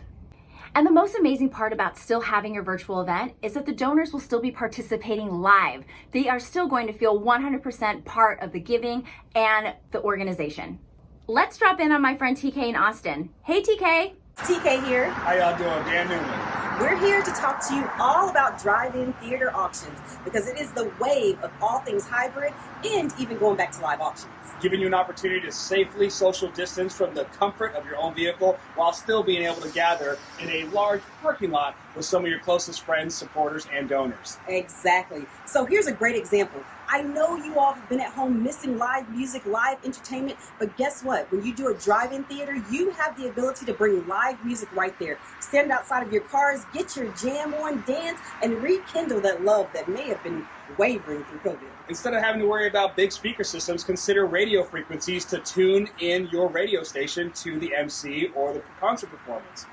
And the most amazing part about still having your virtual event is that the donors will still be participating live. They are still going to feel 100% part of the giving and the organization. Let's drop in on my friend TK in Austin. Hey TK. TK here. How y'all doing? Dan Newman. We're here to talk to you all about drive-in theater auctions because it is the wave of all things hybrid and even going back to live auctions. Giving you an opportunity to safely social distance from the comfort of your own vehicle while still being able to gather in a large parking lot with some of your closest friends, supporters, and donors. Exactly. So here's a great example. I know you all have been at home missing live music, live entertainment, but guess what? When you do a drive-in theater, you have the ability to bring live music right there. Stand outside of your cars, get your jam on, dance, and rekindle that love that may have been wavering through COVID. Instead of having to worry about big speaker systems, consider radio frequencies to tune in your radio station to the MC or the concert performance.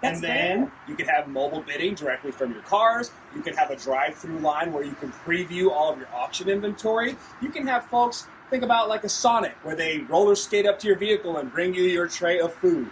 And then you can have mobile bidding directly from your cars. You can have a drive-through line where you can preview all of your auction inventory. You can have folks think about like a Sonic where they roller skate up to your vehicle and bring you your tray of food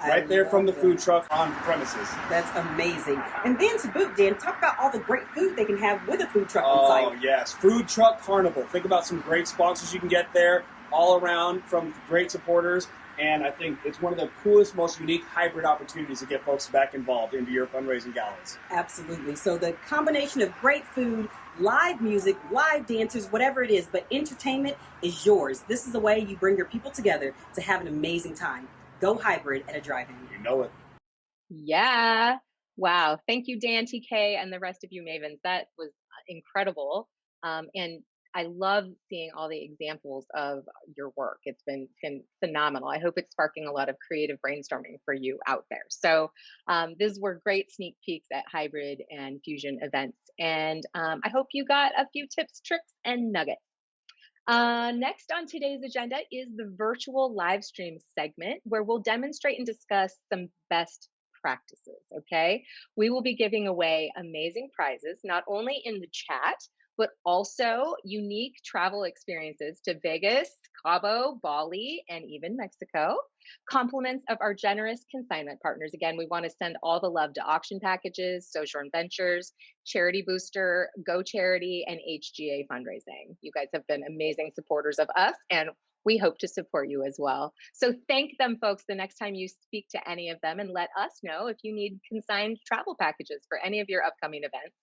right there from the food truck on premises. That's amazing. And then to boot, Dan, talk about all the great food they can have with a food truck on site. Oh, yes. Food Truck Carnival. Think about some great sponsors you can get there all around from great supporters. And I think it's one of the coolest, most unique hybrid opportunities to get folks back involved into your fundraising galas. Absolutely. So the combination of great food, live music, live dancers, whatever it is, but entertainment is yours. This is the way you bring your people together to have an amazing time. Go hybrid at a drive-in. You know it. Yeah. Wow. Thank you, Dan, TK, and the rest of you mavens. That was incredible. And I love seeing all the examples of your work. It's been phenomenal. I hope it's sparking a lot of creative brainstorming for you out there. So these were great sneak peeks at hybrid and fusion events. And I hope you got a few tips, tricks, and nuggets. Next on today's agenda is the virtual live stream segment where we'll demonstrate and discuss some best practices, okay? We will be giving away amazing prizes, not only in the chat, but also unique travel experiences to Vegas, Cabo, Bali, and even Mexico. Compliments of our generous consignment partners. Again, we want to send all the love to Auction Packages, Sojourn Ventures, Charity Booster, Go Charity, and HGA Fundraising. You guys have been amazing supporters of us, and we hope to support you as well. So thank them, folks, the next time you speak to any of them, and let us know if you need consigned travel packages for any of your upcoming events.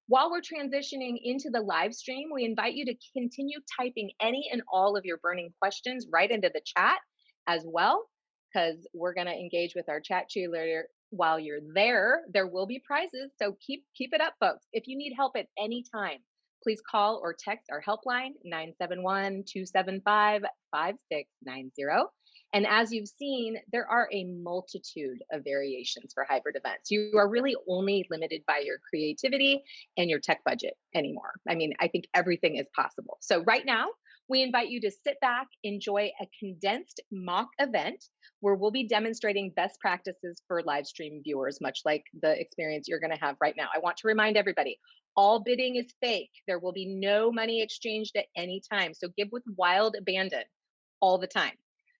While we're transitioning into the live stream, we invite you to continue typing any and all of your burning questions right into the chat as well, because we're going to engage with our chat cheerleader while you're there. There will be prizes, so keep it up, folks. If you need help at any time, please call or text our helpline, 971-275-5690. And as you've seen, there are a multitude of variations for hybrid events. You are really only limited by your creativity and your tech budget anymore. I mean, I think everything is possible. So right now, we invite you to sit back, enjoy a condensed mock event where we'll be demonstrating best practices for live stream viewers, much like the experience you're going to have right now. I want to remind everybody, all bidding is fake. There will be no money exchanged at any time. So give with wild abandon all the time.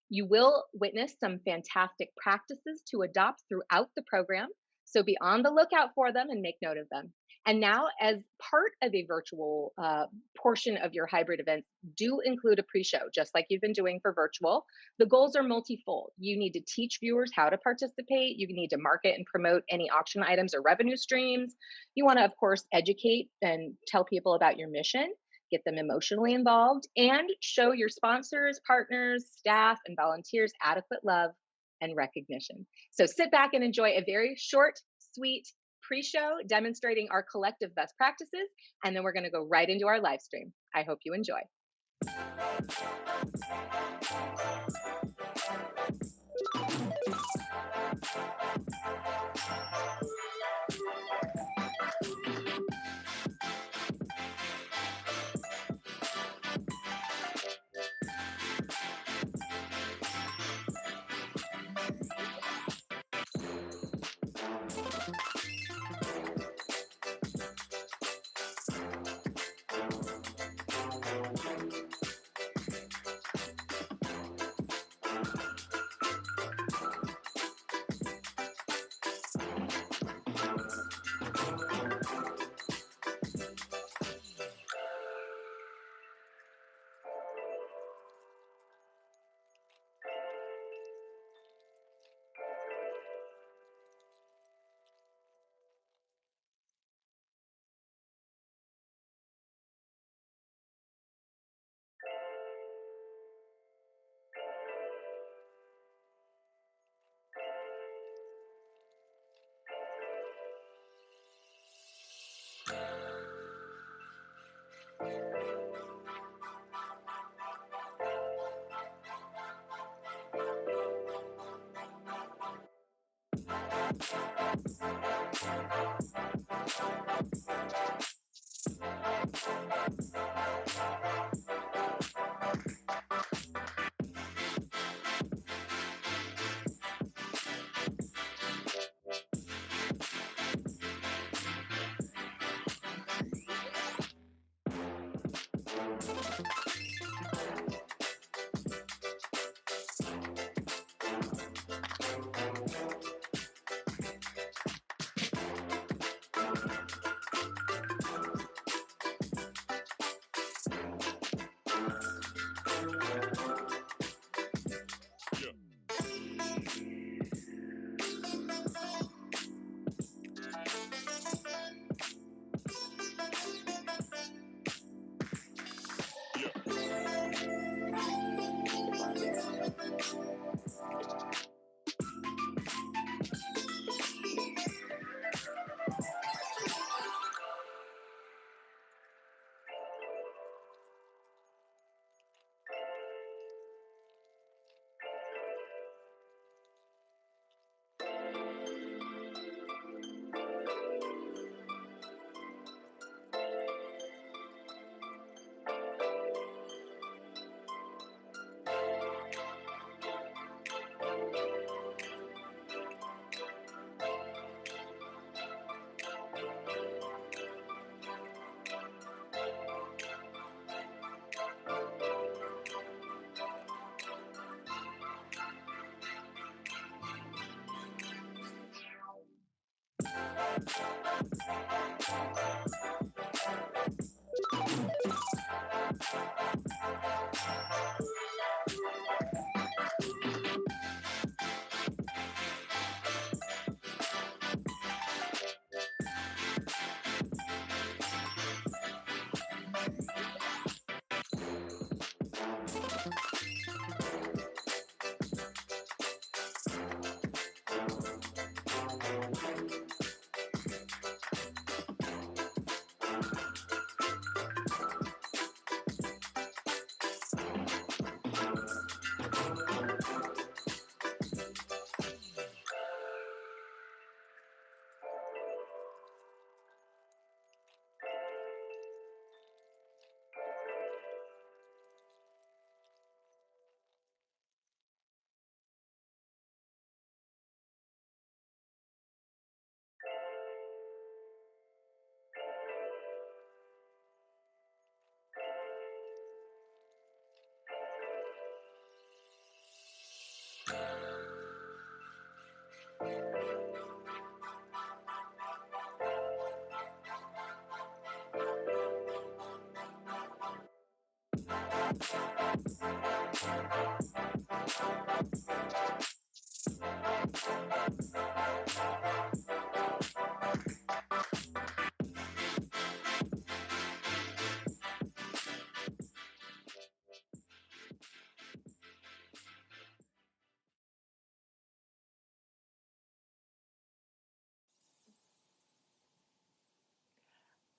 You will witness some fantastic practices to adopt throughout the program, so be on the lookout for them and make note of them. And now, as part of a virtual portion of your hybrid events, do include a pre-show, just like you've been doing for virtual. The goals are multifold. You need to teach viewers how to participate. You need to market and promote any auction items or revenue streams. You want to, of course, educate and tell people about your mission, get them emotionally involved, and show your sponsors, partners, staff, and volunteers adequate love and recognition. So sit back and enjoy a very short, sweet pre-show demonstrating our collective best practices, and then we're going to go right into our live stream. I hope you enjoy.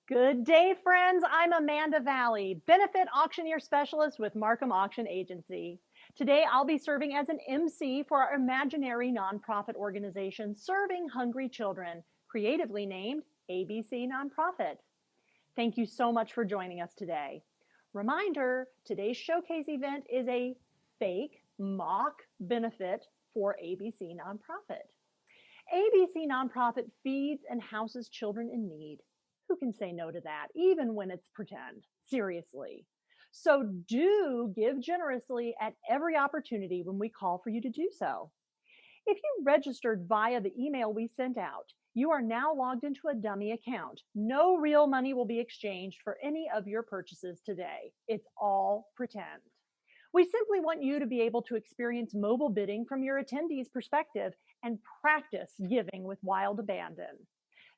Good day, friends. I'm Amanda Valley, Benefit Auctioneer Specialist with Marquam Auction Agency. Today, I'll be serving as an MC for our imaginary nonprofit organization serving hungry children, creatively named ABC Nonprofit. Thank you so much for joining us today. Reminder, today's showcase event is a fake mock benefit for ABC Nonprofit. ABC Nonprofit feeds and houses children in need. Who can say no to that, even when it's pretend? Seriously. So do give generously at every opportunity when we call for you to do so. If you registered via the email we sent out, you are now logged into a dummy account. No real money will be exchanged for any of your purchases today. It's all pretend. We simply want you to be able to experience mobile bidding from your attendees' perspective and practice giving with wild abandon.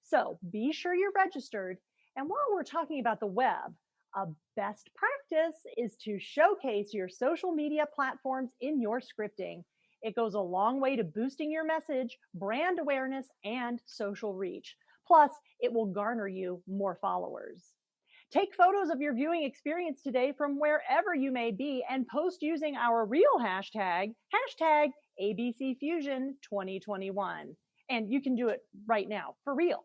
So be sure you're registered. And while we're talking about the web, a best practice is to showcase your social media platforms in your scripting. It goes a long way to boosting your message, brand awareness, and social reach. Plus, it will garner you more followers. Take photos of your viewing experience today from wherever you may be and post using our real hashtag, #ABCFusion2021. And you can do it right now for real.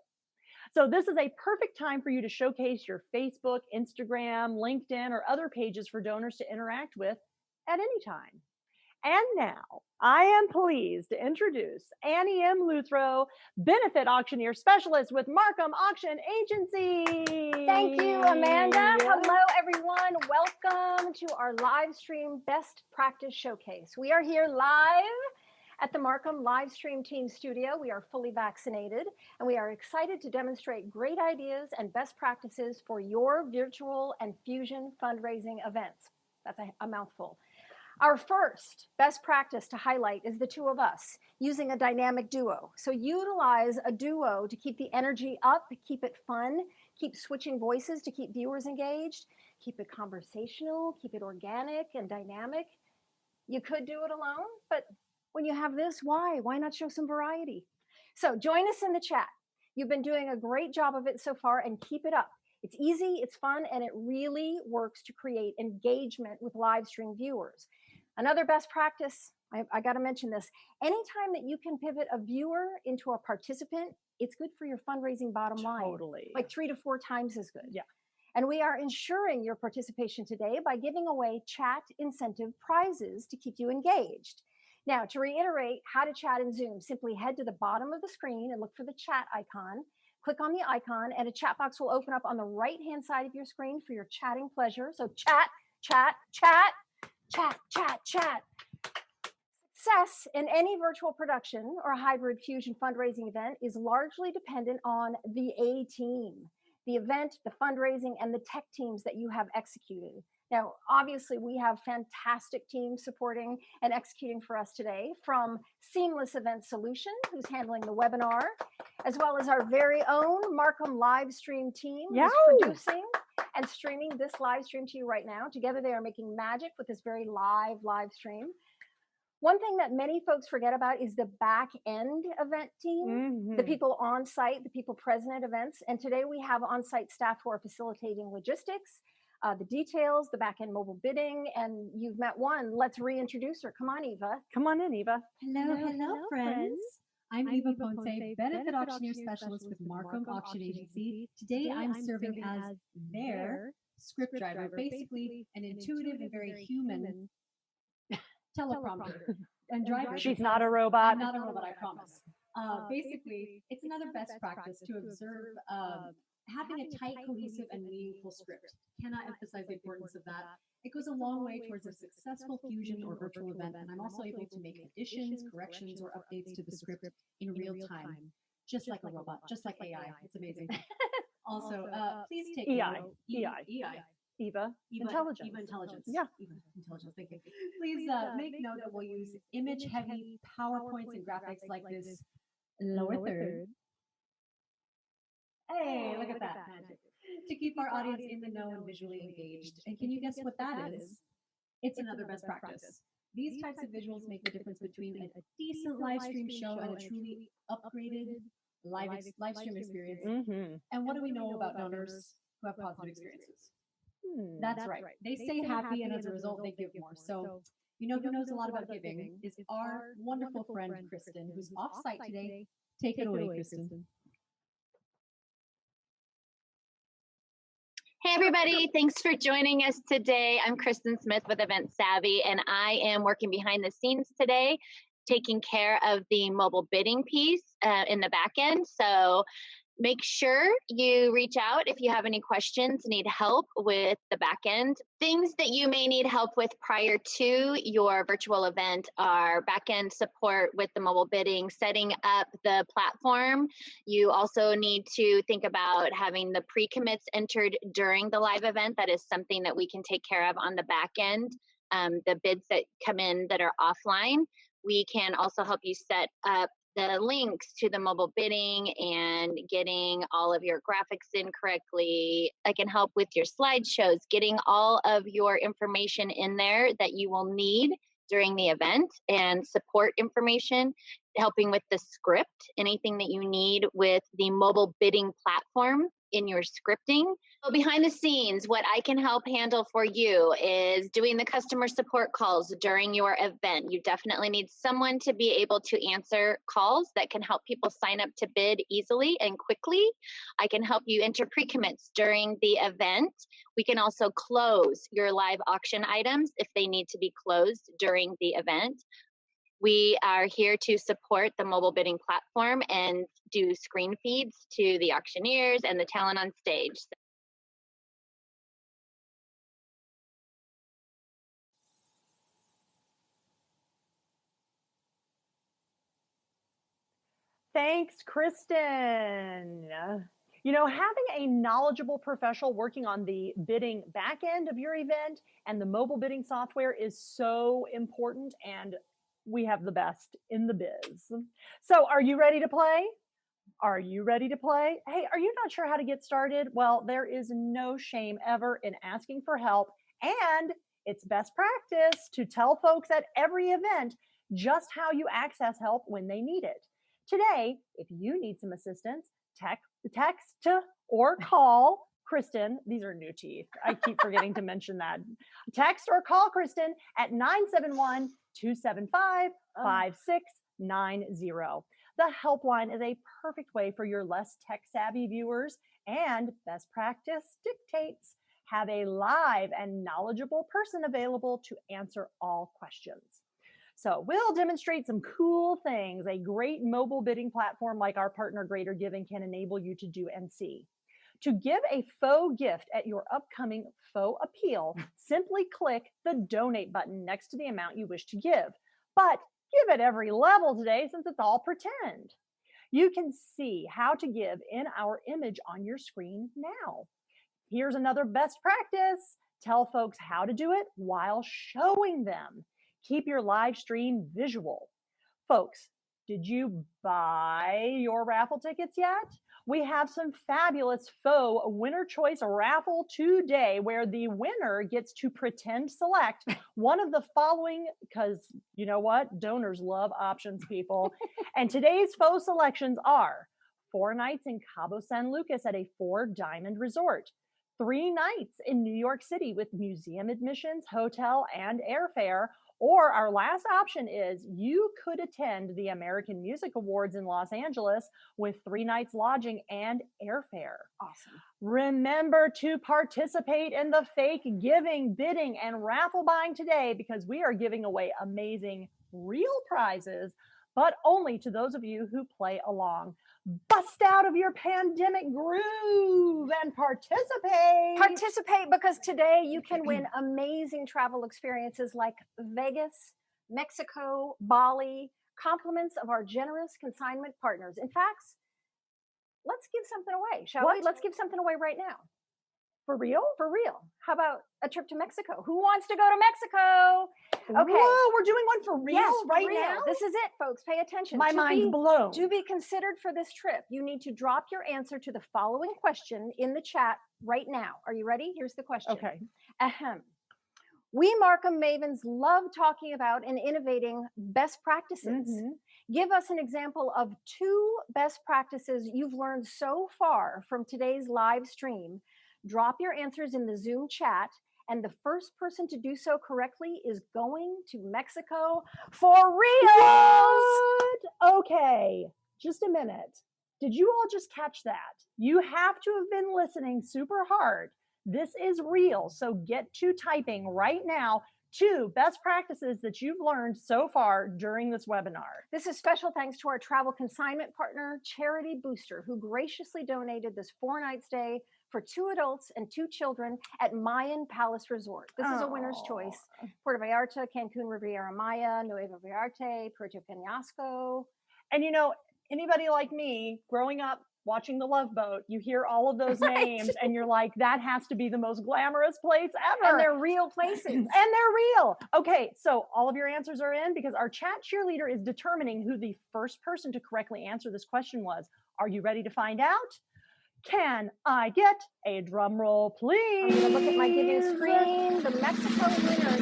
So this is a perfect time for you to showcase your Facebook, Instagram, LinkedIn, or other pages for donors to interact with at any time. And now I am pleased to introduce Annie M. Luthrow, Benefit Auctioneer Specialist with Marquam Auction Agency. Thank you, Amanda. Hello, everyone. Welcome to our live stream Best Practice Showcase. We are here live at the Marquam live stream team studio. We are fully vaccinated, and we are excited to demonstrate great ideas and best practices for your virtual and fusion fundraising events. That's a mouthful. Our first best practice to highlight is the two of us using a dynamic duo. So utilize a duo to keep the energy up, keep it fun, keep switching voices to keep viewers engaged, keep it conversational, keep it organic and dynamic. You could do it alone, but when you have this, why? Why not show some variety? So join us in the chat. You've been doing a great job of it so far, and keep it up. It's easy, it's fun, and it really works to create engagement with live stream viewers. Another best practice, I got to mention this, anytime that you can pivot a viewer into a participant, it's good for your fundraising bottom line. Totally. Like 3 to 4 times as good. Yeah. And we are ensuring your participation today by giving away chat incentive prizes to keep you engaged. Now, to reiterate how to chat in Zoom, simply head to the bottom of the screen and look for the chat icon. Click on the icon, and a chat box will open up on the right-hand side of your screen for your chatting pleasure. So chat, chat, chat. Chat, chat, chat. Success in any virtual production or hybrid fusion fundraising event is largely dependent on the A team, the event, the fundraising, and the tech teams that you have executed. Now, obviously, we have fantastic teams supporting and executing for us today, from Seamless Event Solution, who's handling the webinar, as well as our very own Marquam live stream team, who's producing and streaming this live stream to you right now. Together, they are making magic with this very live stream. One thing that many folks forget about is the back end event team, the people on site, the people present at events. And today we have on-site staff who are facilitating logistics, the details, the back end mobile bidding, and you've met one. Let's reintroduce her. Come on, Eva. Come on in, Eva. Hello, friends. I'm Eva Ponce, Benefit Auctioneer Specialist with Marquam Auction Agency. Today I'm serving as their script driver, basically an intuitive and very human teleprompter. And driver. She's not a robot. I'm not a robot, I promise. Basically, it's another best practice to observe having a tight, cohesive, and meaningful script. Cannot emphasize the importance of that. It goes a long way towards a successful fusion or virtual event, and I'm also able to make additions, corrections, or updates to the script in real time, just like a robot, just like AI. It's amazing. Also, please take EI. Eva Intelligence. Eva Intelligence. Yeah. Eva Intelligence. Thank you. Please make note that we'll use image-heavy PowerPoints and graphics like this lower third. Hey, look at that magic. To keep our audience in the know and visually engaged. And can you guess what that is? It's another best practice. These types of visuals make the difference between a decent live stream show and a truly upgraded live stream experience. And what do we know about donors who have positive experiences? That's right. They stay happy, and as a result, they give more. So, you know who knows a lot about giving is our wonderful friend, Kristen, who's off-site today. Take it away, Kristen. Hey everybody, thanks for joining us today. I'm Kristen Smith with Event Savvy, and I am working behind the scenes today, taking care of the mobile bidding piece in the back end. So make sure you reach out if you have any questions, need help with the back end. Things that you may need help with prior to your virtual event are back end support with the mobile bidding, setting up the platform. You also need to think about having the pre-commits entered during the live event. That is something that we can take care of on the back end. The bids that come in that are offline, we can also help you set up the links to the mobile bidding and getting all of your graphics in correctly. I can help with your slideshows, getting all of your information in there that you will need during the event, and support information, helping with the script, anything that you need with the mobile bidding platform in your scripting. Well, behind the scenes, what I can help handle for you is doing the customer support calls during your event. You definitely need someone to be able to answer calls that can help people sign up to bid easily and quickly. I can help you enter pre-commits during the event. We can also close your live auction items if they need to be closed during the event. We are here to support the mobile bidding platform and do screen feeds to the auctioneers and the talent on stage. Thanks, Kristen. You know, having a knowledgeable professional working on the bidding back end of your event and the mobile bidding software is so important, and we have the best in the biz. So are you ready to play? Are you ready to play? Hey, are you not sure how to get started? Well, there is no shame ever in asking for help, and it's best practice to tell folks at every event just how you access help when they need it. Today, if you need some assistance, text or call Kristen. These are new teeth. I keep forgetting to mention that. Text or call Kristen at 971-275-5690. The helpline is a perfect way for your less tech-savvy viewers, and best practice dictates have a live and knowledgeable person available to answer all questions. So we'll demonstrate some cool things a great mobile bidding platform like our partner Greater Giving can enable you to do and see. To give a faux gift at your upcoming faux appeal, simply click the donate button next to the amount you wish to give. But give at every level today since it's all pretend. You can see how to give in our image on your screen now. Here's another best practice. Tell folks how to do it while showing them. Keep your live stream visual. Folks, did you buy your raffle tickets yet? We have some fabulous faux winner choice raffle today where the winner gets to pretend select one of the following, because you know what? Donors love options, people. And today's faux selections are 4 nights in Cabo San Lucas at a 4-diamond resort, 3 nights in New York City with museum admissions, hotel, and airfare. Or our last option is you could attend the American Music Awards in Los Angeles with 3 nights lodging and airfare. Awesome. Remember to participate in the fake giving, bidding, and raffle buying today because we are giving away amazing real prizes, but only to those of you who play along. Bust out of your pandemic groove and participate. Participate because today you can win amazing travel experiences like Vegas, Mexico, Bali, compliments of our generous consignment partners. In fact, let's give something away, shall we? Let's give something away right now. For real? For real. How about a trip to Mexico? Who wants to go to Mexico? Okay. Whoa, we're doing one for real right now? This is it, folks. Pay attention. My mind's blown. To be considered for this trip, you need to drop your answer to the following question in the chat right now. Are you ready? Here's the question. Okay. Ahem. We Marquam Mavens love talking about and innovating best practices. Give us an example of 2 best practices you've learned so far from today's live stream. Drop your answers in the Zoom chat, and the first person to do so correctly is going to Mexico for real. What? Okay, just a minute. Did you all just catch that? You have to have been listening super hard. This is real, so get to typing right now 2 best practices that you've learned so far during this webinar. This is special thanks to our travel consignment partner, Charity Booster, who graciously donated this 4-night stay for 2 adults and 2 children at Mayan Palace Resort. This is a winner's choice. Puerto Vallarta, Cancun Riviera Maya, Nuevo Vallarta, Puerto Peñasco. And you know, anybody like me growing up watching The Love Boat, you hear all of those names and you're like, that has to be the most glamorous place ever. And they're real places. And they're real. Okay, so all of your answers are in because our chat cheerleader is determining who the first person to correctly answer this question was. Are you ready to find out? Can I get a drum roll, please? I'm gonna look at my giving screen. The Mexico winner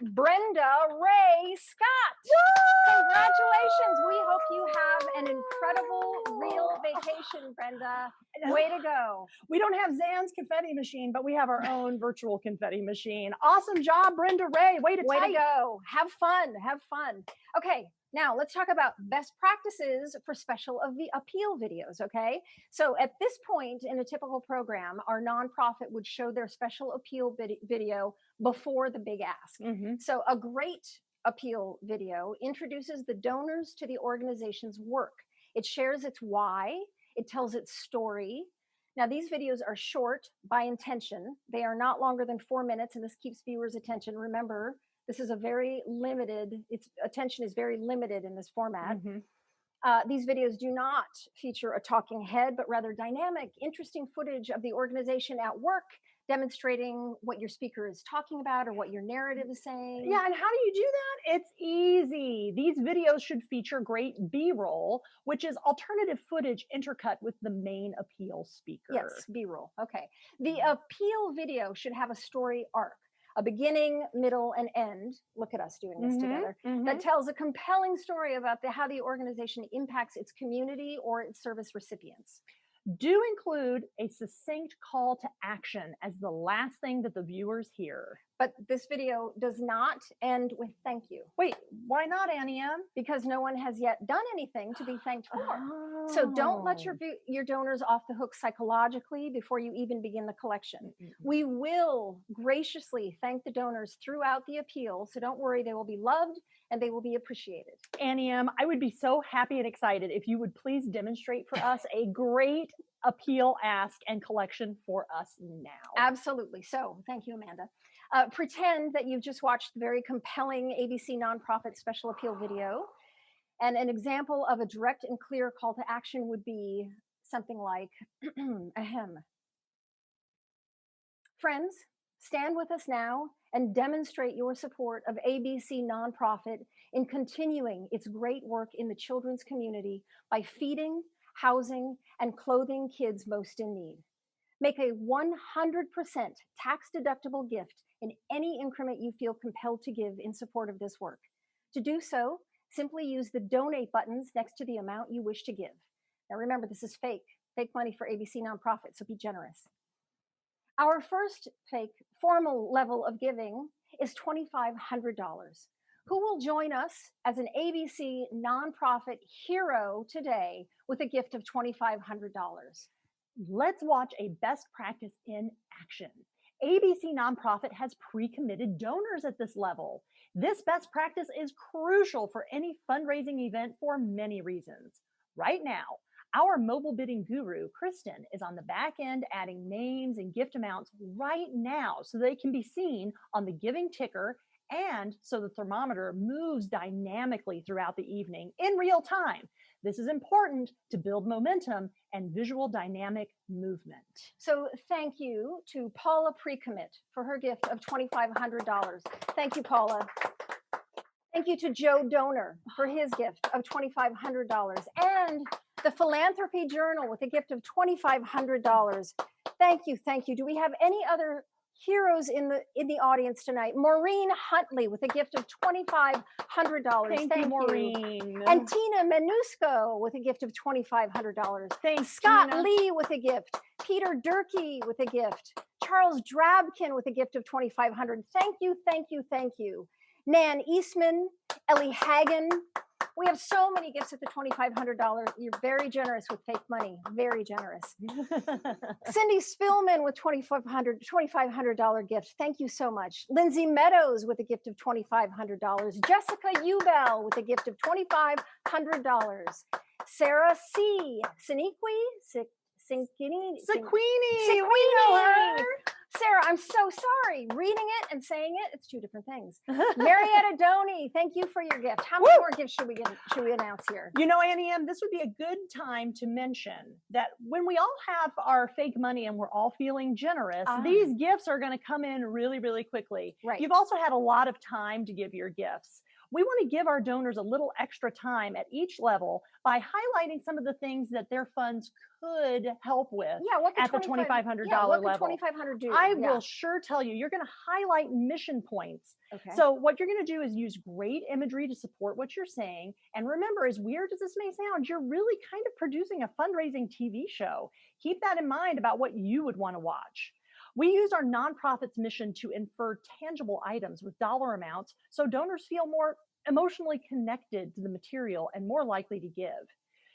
is Brenda Ray Scott. Woo! Congratulations. We hope you have an incredible real vacation, Brenda. Way to go. We don't have Zan's confetti machine, but we have our own virtual confetti machine. Awesome job, Brenda Ray. Way to go. Have fun. Have fun. Okay. Now let's talk about best practices for special appeal videos, okay? So at this point in a typical program, our nonprofit would show their special appeal video before the big ask. So a great appeal video introduces the donors to the organization's work. It shares its why, it tells its story. Now these videos are short by intention. They are not longer than 4 minutes, and this keeps viewers' attention. Remember, this is a very limited, its attention is very limited in this format. These videos do not feature a talking head, but rather dynamic, interesting footage of the organization at work, demonstrating what your speaker is talking about or what your narrative is saying. Yeah, and how do you do that? It's easy. These videos should feature great B-roll, which is alternative footage intercut with the main appeal speaker. Yes, B-roll. Okay. The appeal video should have a story arc. A beginning, middle, and end, look at us doing this together, that tells a compelling story about how the organization impacts its community or its service recipients. Do include a succinct call to action as the last thing that the viewers hear. But this video does not end with thank you. Wait, why not, Annie M? Because no one has yet done anything to be thanked for. So don't let your donors off the hook psychologically before you even begin the collection. We will graciously thank the donors throughout the appeal, so don't worry, they will be loved and they will be appreciated. Annie M, I would be so happy and excited if you would please demonstrate for us a great appeal ask and collection for us now. Absolutely. So thank you, Amanda. Pretend that you've just watched the very compelling ABC Nonprofit Special Appeal video. And an example of a direct and clear call to action would be something like, ahem. Friends, stand with us now and demonstrate your support of ABC Nonprofit in continuing its great work in the children's community by feeding, housing, and clothing kids most in need. Make a 100% tax-deductible gift in any increment you feel compelled to give in support of this work. To do so, simply use the donate buttons next to the amount you wish to give. Now remember, this is fake money for ABC Nonprofit, so be generous. Our first fake formal level of giving is $2,500. Who will join us as an ABC Nonprofit hero today with a gift of $2,500? Let's watch a best practice in action. ABC Nonprofit has pre-committed donors at this level. This best practice is crucial for any fundraising event for many reasons. Right now, our mobile bidding guru, Kristen, is on the back end adding names and gift amounts right now so they can be seen on the giving ticker and so the thermometer moves dynamically throughout the evening in real time. This is important to build momentum and visual dynamic movement. So thank you to Paula Precommit for her gift of $2,500. Thank you, Paula. Thank you to Joe Donor for his gift of $2,500. And the Philanthropy Journal with a gift of $2,500. Thank you, thank you. Do we have any other heroes in the audience tonight? Maureen Huntley with a gift of $2,500. Thank you, Maureen. And Tina Manusco with a gift of $2,500. Thanks, Scott Tina. Lee with a gift. Peter Durkee with a gift. Charles Drabkin with a gift of $2,500. Thank you, thank you, thank you. Nan Eastman, Ellie Hagen. We have so many gifts at the $2,500. You're very generous with fake money. Very generous. Cindy Spillman with $2,500 gift. Thank you so much. Lindsay Meadows with a gift of $2,500. Jessica Ubel with a gift of $2,500. Sarah C. Sequini. We know her. Sarah, I'm so sorry. Reading it and saying it, it's two different things. Marietta Doney, thank you for your gift. How many more gifts should we announce here? You know, Annie M, this would be a good time to mention that when we all have our fake money and we're all feeling generous, these gifts are going to come in really, really quickly. Right. You've also had a lot of time to give your gifts. We want to give our donors a little extra time at each level by highlighting some of the things that their funds could help with What could at the $2,500 what could level. 2,500 do? I will sure tell you, you're going to highlight mission points. Okay. So what you're going to do is use great imagery to support what you're saying. And remember, as weird as this may sound, you're really kind of producing a fundraising TV show. Keep that in mind about what you would want to watch. We use our nonprofit's mission to infer tangible items with dollar amounts so donors feel more emotionally connected to the material and more likely to give.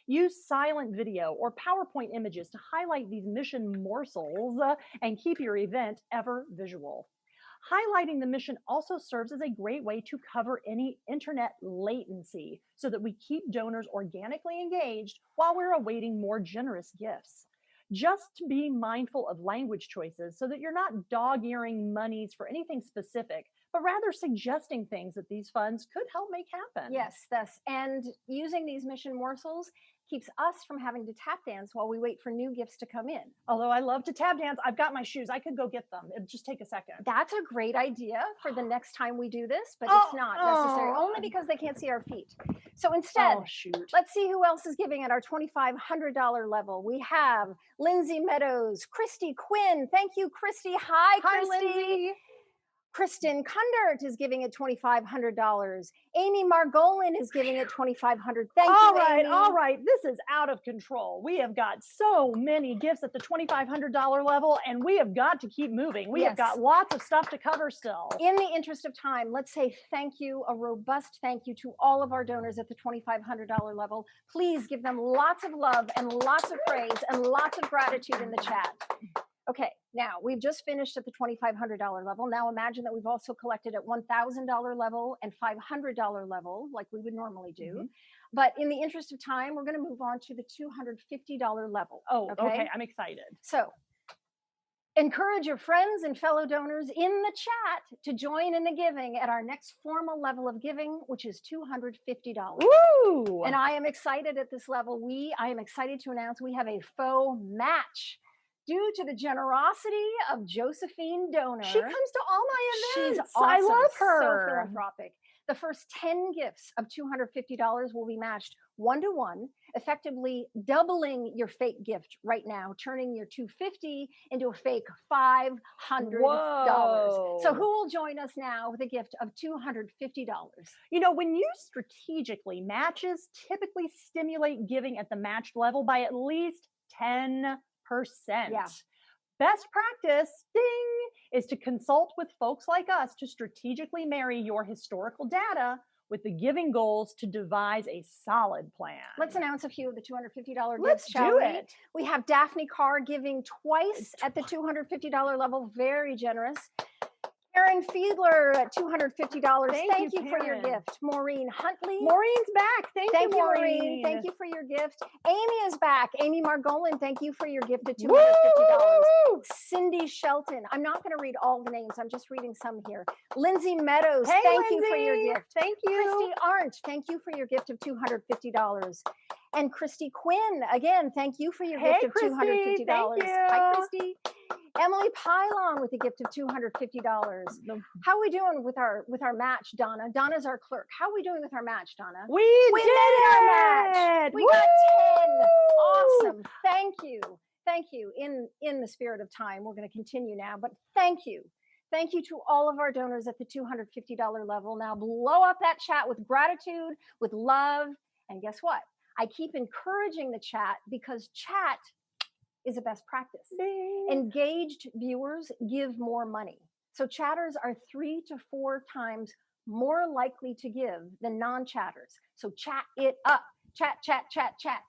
Use silent video or PowerPoint images to highlight these mission morsels and keep your event ever visual. Highlighting the mission also serves as a great way to cover any internet latency so that we keep donors organically engaged while we're awaiting more generous gifts. Just be mindful of language choices so that you're not dog-earing monies for anything specific, but rather suggesting things that these funds could help make happen. Yes. And using these mission morsels keeps us from having to tap dance while we wait for new gifts to come in. Although I love to tap dance, I've got my shoes. I could go get them. It'd just take a second. That's a great idea for the next time we do this, but it's not necessary, only because they can't see our feet. So instead, let's see who else is giving at our $2,500 level. We have Lindsay Meadows, Christy Quinn. Thank you, Christy. Hi, Lindsay. Kristen Kundert is giving at $2,500. Amy Margolin is giving at $2,500. Thank you, Amy. All right. This is out of control. We have got so many gifts at the $2,500 level, and we have got to keep moving. We have got lots of stuff to cover still. In the interest of time, let's say thank you, a robust thank you to all of our donors at the $2,500 level. Please give them lots of love and lots of praise and lots of gratitude in the chat. Okay, now we've just finished at the $2,500 level. Now imagine that we've also collected at $1,000 level and $500 level, like we would normally do. But in the interest of time, we're going to move on to the $250 level. Oh, okay. I'm excited. So encourage your friends and fellow donors in the chat to join in the giving at our next formal level of giving, which is $250. Woo! And I am excited at this level. I am excited to announce we have a faux match. Due to the generosity of Josephine Donor. She comes to all my events. She's awesome. I love her. So philanthropic. The first 10 gifts of $250 will be matched 1-to-1, effectively doubling your fake gift right now, turning your $250 into a fake $500. Whoa. So who will join us now with a gift of $250? You know, when used strategically, matches typically stimulate giving at the matched level by at least 10%. Yeah. Best practice, ding, is to consult with folks like us to strategically marry your historical data with the giving goals to devise a solid plan. Let's announce a few of the $250 Let's gifts, shall do we? it. We have Daphne Carr giving twice at the $250 level, very generous. Karen Fiedler at $250. Thank you for your gift. Maureen Huntley. Maureen's back. Thank you, Maureen. Thank you for your gift. Amy is back. Amy Margolin, thank you for your gift at $250. Woo! Cindy Shelton. I'm not going to read all the names. I'm just reading some here. Lindsay Meadows. Hey, thank you for Lindsay. your gift. Thank you. Christy Arndt. Thank you for your gift of $250. And Christy Quinn, again, thank you for your gift of $250. Thank you. Hi, Christy. Emily Pylon with a gift of $250. How are we doing with our match, Donna? Donna's our clerk. How are we doing with our match, Donna? We did our match. We got 10. Awesome. Thank you. Thank you. In the spirit of time, we're going to continue now, but thank you. Thank you to all of our donors at the $250 level. Now blow up that chat with gratitude, with love, and guess what? I keep encouraging the chat because chat is a best practice. Engaged viewers give more money. So chatters are 3 to 4 times more likely to give than non-chatters. So chat it up. Chat, chat, chat, chat.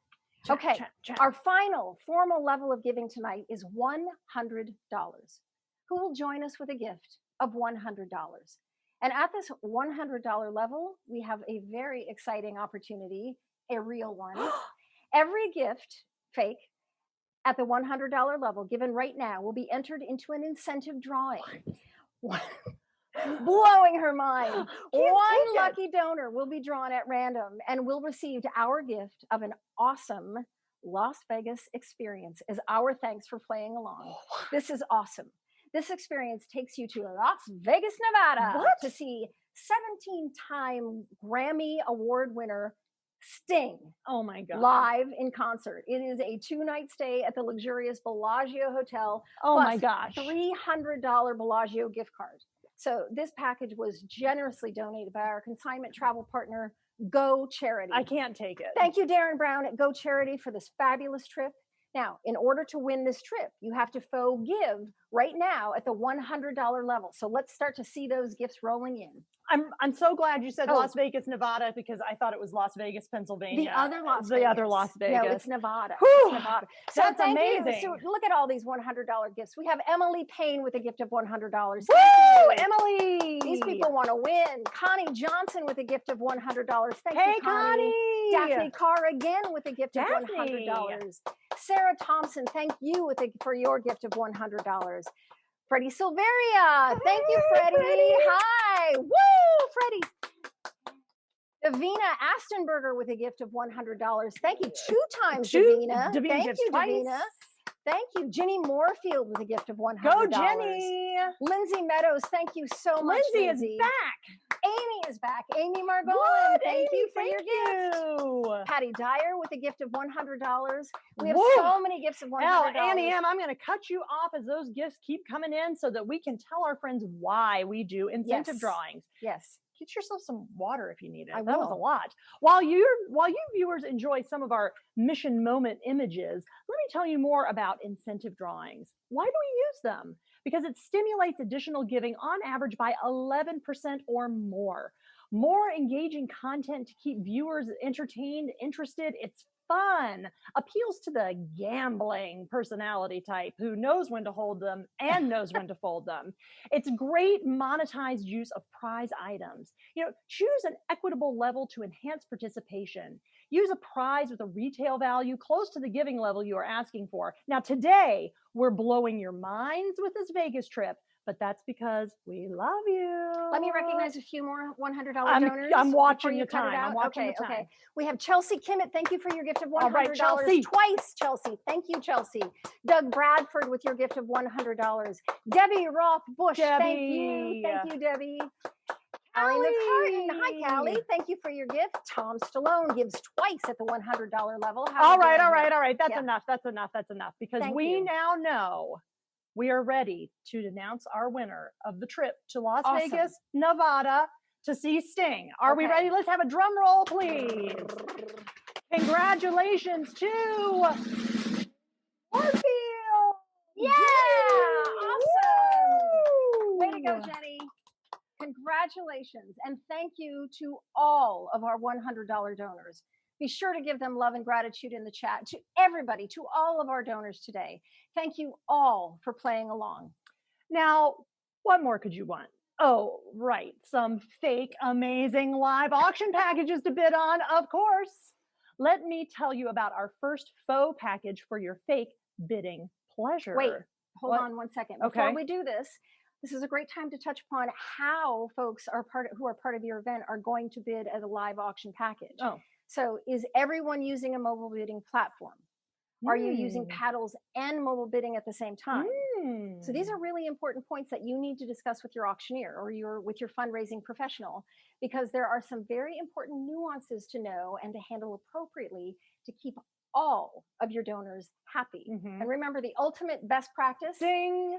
Okay, our final formal level of giving tonight is $100. Who will join us with a gift of $100? And at this $100 level, we have a very exciting opportunity, a real one. Every gift, fake, at the $100 level given right now will be entered into an incentive drawing. Blowing her mind. One lucky donor will be drawn at random and will receive our gift of an awesome Las Vegas experience as our thanks for playing along. This is awesome. This experience takes you to Las Vegas, Nevada to see 17-time Grammy Award winner Sting. Oh my God. Live in concert. It is a 2-night stay at the luxurious Bellagio Hotel. Oh my plus gosh. $300 Bellagio gift card. So this package was generously donated by our consignment travel partner, Go Charity. I can't take it. Thank you, Darren Brown at Go Charity, for this fabulous trip. Now, in order to win this trip, you have to Faux give right now at the $100 level. So let's start to see those gifts rolling in. I'm so glad you said Las Vegas, Nevada, because I thought it was Las Vegas, Pennsylvania. The other Las Vegas. Other Las Vegas. No, it's Nevada. Whew, it's Nevada. So that's thank amazing. You. So look at all these $100 gifts. We have Emily Payne with a gift of $100. Woo, Emily! These people want to win. Connie Johnson with a gift of $100. Thank hey, you, Connie. Daphne Carr again with a gift of $100. Sarah Thompson, thank you for your gift of $100. Freddie Silveria. Thank you, Freddie. Hi. Woo, Freddie. Davina Astenberger with a gift of $100. Thank you 2 times, Davina. Thank you, Davina. Thank you. Jenny Moorfield with a gift of $100. Go, Jenny. Lindsay Meadows, thank you so much. Lindsay is back. Amy is back. Amy Margolin, thank you for your gift. Patty Dyer with a gift of $100. We have so many gifts of $100. Now, Annie M., I'm going to cut you off as those gifts keep coming in so that we can tell our friends why we do incentive drawings. Yes. Get yourself some water if you need it. That was a lot. While you viewers enjoy some of our mission moment images, let me tell you more about incentive drawings. Why do we use them? Because it stimulates additional giving on average by 11% or more. More engaging content to keep viewers entertained, interested. It's fun, appeals to the gambling personality type who knows when to hold them and knows when to fold them. It's great monetized use of prize items. Choose an equitable level to enhance participation. Use a prize with a retail value close to the giving level you are asking for. Now, today, we're blowing your minds with this Vegas trip, but that's because we love you. Let me recognize a few more $100 donors. I'm watching the time. I'm watching the time. Okay. We have Chelsea Kimmett. Thank you for your gift of $100. All right, Chelsea. Twice, Chelsea. Thank you, Chelsea. Doug Bradford with your gift of $100. Debbie Roth Bush. Thank you. Thank you, Debbie. Callie McCartan. Hi, Callie. Thank you for your gift. Tom Stallone gives twice at the $100 level. All right. That's enough. Because we now know we are ready to announce our winner of the trip to Las Vegas, Nevada to see Sting. Are we ready? Let's have a drum roll, please. Congratulations to Warfield. Yeah, awesome. Way to go, Jenny. Congratulations. And thank you to all of our $100 donors. Be sure to give them love and gratitude in the chat. To everybody, to all of our donors today. Thank you all for playing along. Now, what more could you want? Oh, right. Some fake, amazing live auction packages to bid on, of course. Let me tell you about our first faux package for your fake bidding pleasure. Wait, hold on one second. Before we do this, this is a great time to touch upon how folks who are part of your event are going to bid at a live auction package. Oh. So is everyone using a mobile bidding platform? Are you using paddles and mobile bidding at the same time? So these are really important points that you need to discuss with your auctioneer or with your fundraising professional, because there are some very important nuances to know and to handle appropriately to keep all of your donors happy. And remember, the ultimate best practice,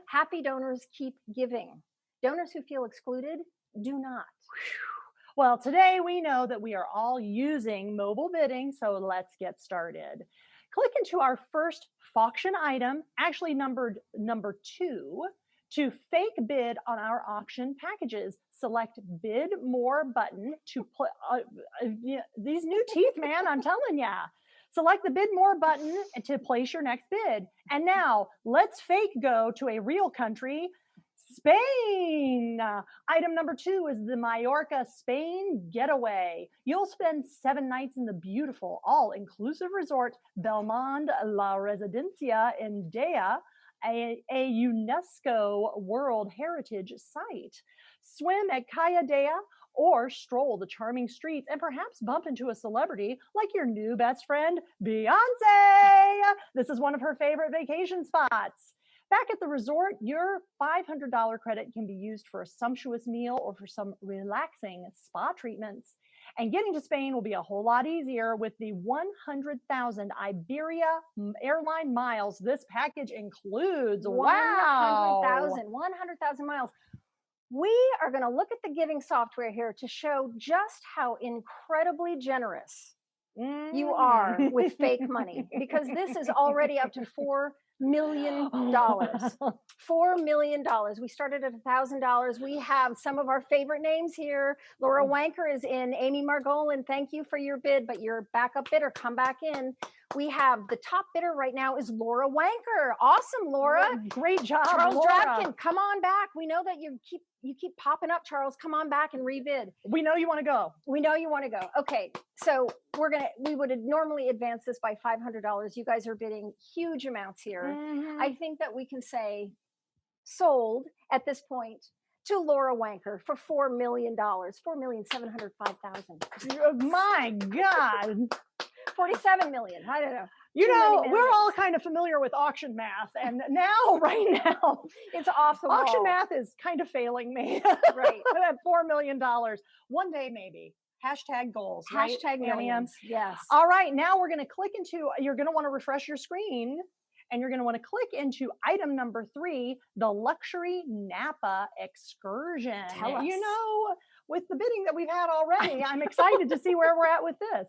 happy donors keep giving. Donors who feel excluded do not. Well, today we know that we are all using mobile bidding, so let's get started. Click into our first auction item, actually numbered number 2, to fake bid on our auction packages. Select Bid More button to put these new teeth, man, I'm telling ya. Select the Bid More button to place your next bid. And now let's fake go to a real country, Spain. Item number 2 is the Mayorka, Spain Getaway. You'll spend 7 nights in the beautiful all-inclusive resort Belmond La Residencia in Dea, a UNESCO World Heritage Site. Swim at Calle Dea or stroll the charming streets and perhaps bump into a celebrity like your new best friend, Beyonce. This is one of her favorite vacation spots. Back at the resort, your $500 credit can be used for a sumptuous meal or for some relaxing spa treatments. And getting to Spain will be a whole lot easier with the 100,000 Iberia airline miles this package includes. Wow. 100,000 miles. We are going to look at the giving software here to show just how incredibly generous you are with fake money, because this is already up to $4 million. $4 million. We started at $1,000. We have some of our favorite names here. Laura Wanker is in. Amy Margolin, thank you for your bid, but your backup bidder, come back in. We have the top bidder right now is Laura Wanker. Awesome, Laura. Great job, Charles Laura. Drabkin, come on back. We know that you keep popping up, Charles. Come on back and rebid. We know you want to go. We know you want to go. Okay, so we would normally advance this by $500. You guys are bidding huge amounts here. Mm-hmm. I think that we can say sold at this point to Laura Wanker for $4 million, $4,705,000. My God. 47 million. I don't know. You know, we're all kind of familiar with auction math, and right now, it's off the wall. Auction math is kind of failing me. Right. At $4 million. One day, maybe. Hashtag goals. Hashtag right? millions. Yes. All right. Now we're going to click into, you're going to want to refresh your screen, and you're going to want to click into item number 3, the luxury Napa Excursion. Tell us. You know, with the bidding that we've had already, I'm excited to see where we're at with this.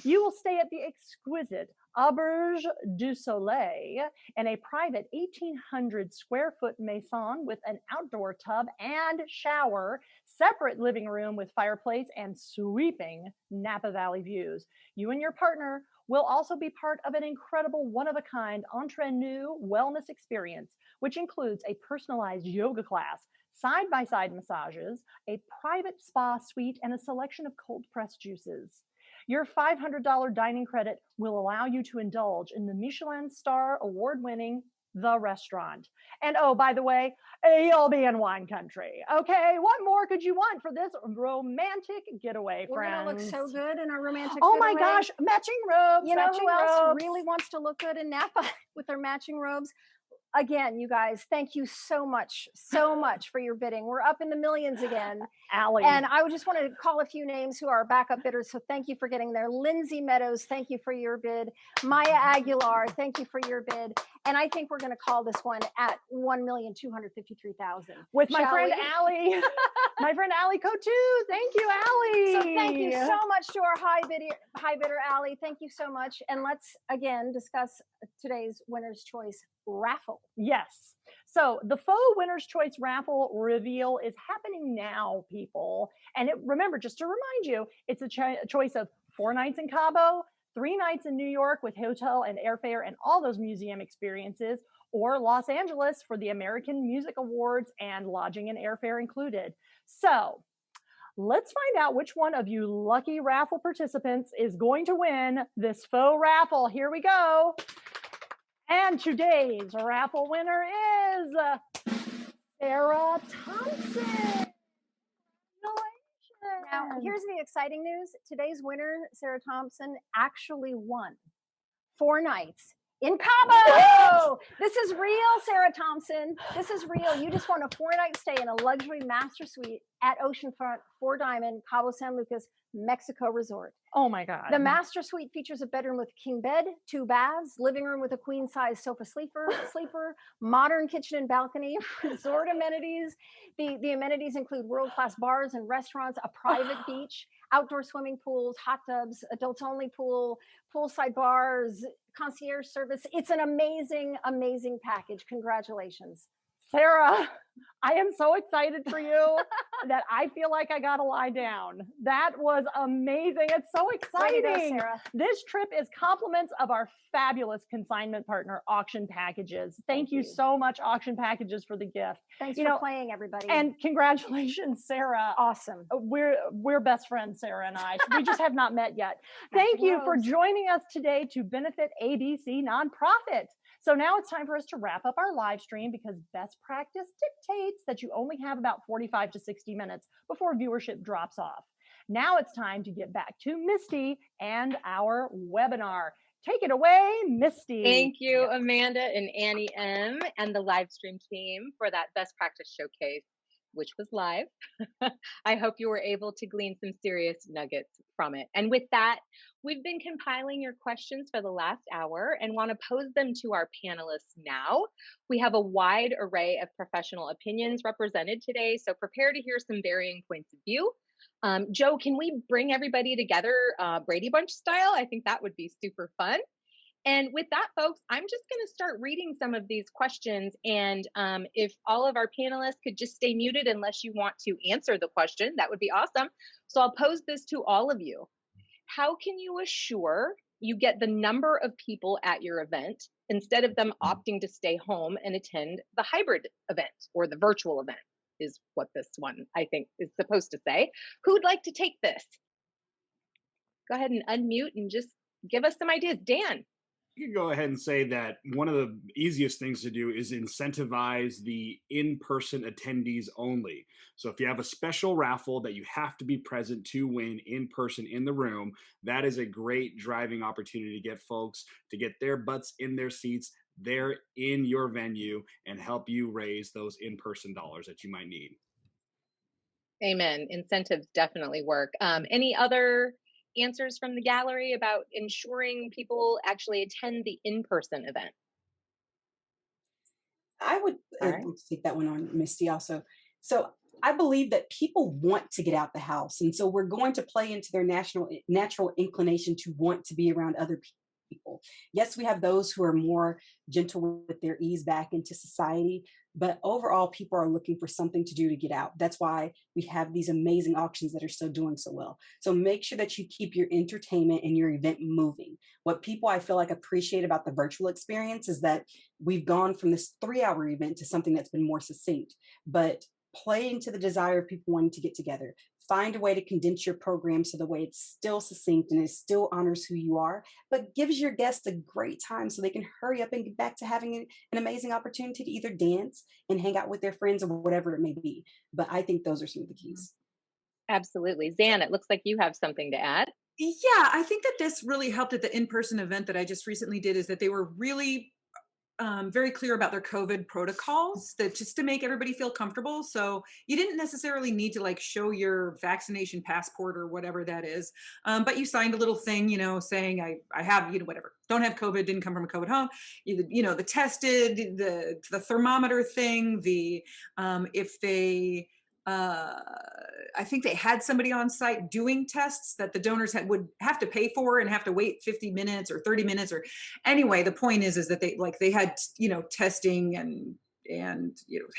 You will stay at the exquisite Auberge du Soleil in a private 1,800 square foot maison with an outdoor tub and shower, separate living room with fireplace, and sweeping Napa Valley views. You and your partner will also be part of an incredible one-of-a-kind entre nous wellness experience, which includes a personalized yoga class, side-by-side massages, a private spa suite, and a selection of cold-pressed juices. Your $500 dining credit will allow you to indulge in the Michelin star award-winning The Restaurant. And oh, by the way, you'll be in wine country. Okay, what more could you want for this romantic getaway, We're friends? going to look so good in our romantic Oh getaway. my gosh, matching robes. You know matching who else robes. really wants to look good in Napa with their matching robes? Again, you guys, thank you so much for your bidding. We're up in the millions again. Allie. And I would just want to call a few names who are backup bidders. So thank you for getting there. Lindsay Meadows, thank you for your bid. Maya Aguilar, thank you for your bid. And I think we're going to call this one at $1,253,000. With my friend Allie. My friend Allie Cotu. Thank you, Allie. So thank you so much to our high bidder, Allie. Thank you so much. And let's again discuss today's winner's choice raffle. Yes. So the Faux Winner's Choice Raffle reveal is happening now, people. And remember, just to remind you, it's a choice of 4 nights in Cabo, 3 nights in New York with hotel and airfare and all those museum experiences, or Los Angeles for the American Music Awards and lodging and airfare included. So let's find out which one of you lucky raffle participants is going to win this Faux raffle. Here we go. And today's raffle winner is Sarah Thompson. Now, here's the exciting news. Today's winner, Sarah Thompson, actually won 4 nights in Cabo. This is real, Sarah Thompson. This is real. You just won a 4-night stay in a luxury master suite at Oceanfront 4 Diamond, Cabo San Lucas, Mexico Resort. Oh my God. The master suite features a bedroom with a king bed, 2 baths, living room with a queen size sofa sleeper, modern kitchen and balcony, resort amenities. The amenities include world-class bars and restaurants, a private beach, outdoor swimming pools, hot tubs, adults only pool, poolside bars, concierge service. It's an amazing, amazing package. Congratulations. Sarah, I am so excited for you that I feel like I got to lie down. That was amazing. It's so exciting. Way to go, Sarah. This trip is compliments of our fabulous consignment partner, Auction Packages. Thank you so much, Auction Packages, for the gift. Thanks for playing, everybody. And congratulations, Sarah. Awesome. We're best friends, Sarah and I. We just have not met yet. Thank you for joining us today to benefit ABC Nonprofit. So now it's time for us to wrap up our live stream because best practice dictates that you only have about 45 to 60 minutes before viewership drops off. Now it's time to get back to Misty and our webinar. Take it away, Misty. Thank you, Amanda and Annie M. and the live stream team for that best practice showcase, which was live. I hope you were able to glean some serious nuggets from it. And with that, we've been compiling your questions for the last hour and want to pose them to our panelists now. We have a wide array of professional opinions represented today, so prepare to hear some varying points of view. Joe, can we bring everybody together Brady Bunch style? I think that would be super fun. And with that, folks, I'm just going to start reading some of these questions. And if all of our panelists could just stay muted unless you want to answer the question, that would be awesome. So I'll pose this to all of you. How can you assure you get the number of people at your event instead of them opting to stay home and attend the hybrid event or the virtual event is what this one, I think, is supposed to say. Who'd like to take this? Go ahead and unmute and just give us some ideas. Dan. You can go ahead and say that one of the easiest things to do is incentivize the in-person attendees only. So if you have a special raffle that you have to be present to win in person in the room, that is a great driving opportunity to get folks to get their butts in their seats there in your venue and help you raise those in-person dollars that you might need. Amen. Incentives definitely work. Any other answers from the gallery about ensuring people actually attend the in-person event? I would take that one on, Misty, also. So I believe that people want to get out the house. And so we're going to play into their natural inclination to want to be around other people. Yes, we have those who are more gentle with their ease back into society, but overall, people are looking for something to do to get out. That's why we have these amazing auctions that are still doing so well. So make sure that you keep your entertainment and your event moving. What people I feel like appreciate about the virtual experience is that we've gone from this 3-hour event to something that's been more succinct, but play into the desire of people wanting to get together. Find a way to condense your program so the way it's still succinct and it still honors who you are, but gives your guests a great time so they can hurry up and get back to having an amazing opportunity to either dance and hang out with their friends or whatever it may be. But I think those are some of the keys. Absolutely. Zan, it looks like you have something to add. Yeah, I think that this really helped at the in-person event that I just recently did, is that they were really very clear about their COVID protocols, that just to make everybody feel comfortable. So you didn't necessarily need to like show your vaccination passport or whatever that is. But you signed a little thing, saying I have, whatever, don't have COVID, didn't come from a COVID home, the tested, the thermometer thing, if they, I think they had somebody on site doing tests that the donors would have to pay for and have to wait 50 minutes or 30 minutes or anyway. The point is that they had, testing and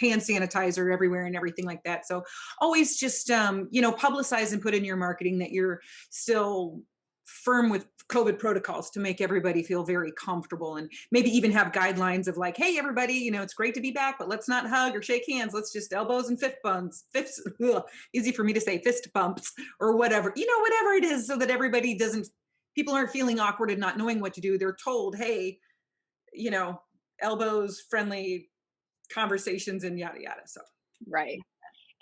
hand sanitizer everywhere and everything like that. So always just, publicize and put in your marketing that you're still firm with COVID protocols to make everybody feel very comfortable, and maybe even have guidelines of like, hey, everybody, it's great to be back, but let's not hug or shake hands. Let's just elbows and fist bumps, easy for me to say, fist bumps or whatever, whatever it is, so that everybody people aren't feeling awkward and not knowing what to do. They're told, hey, elbows, friendly conversations and yada, yada. So. Right.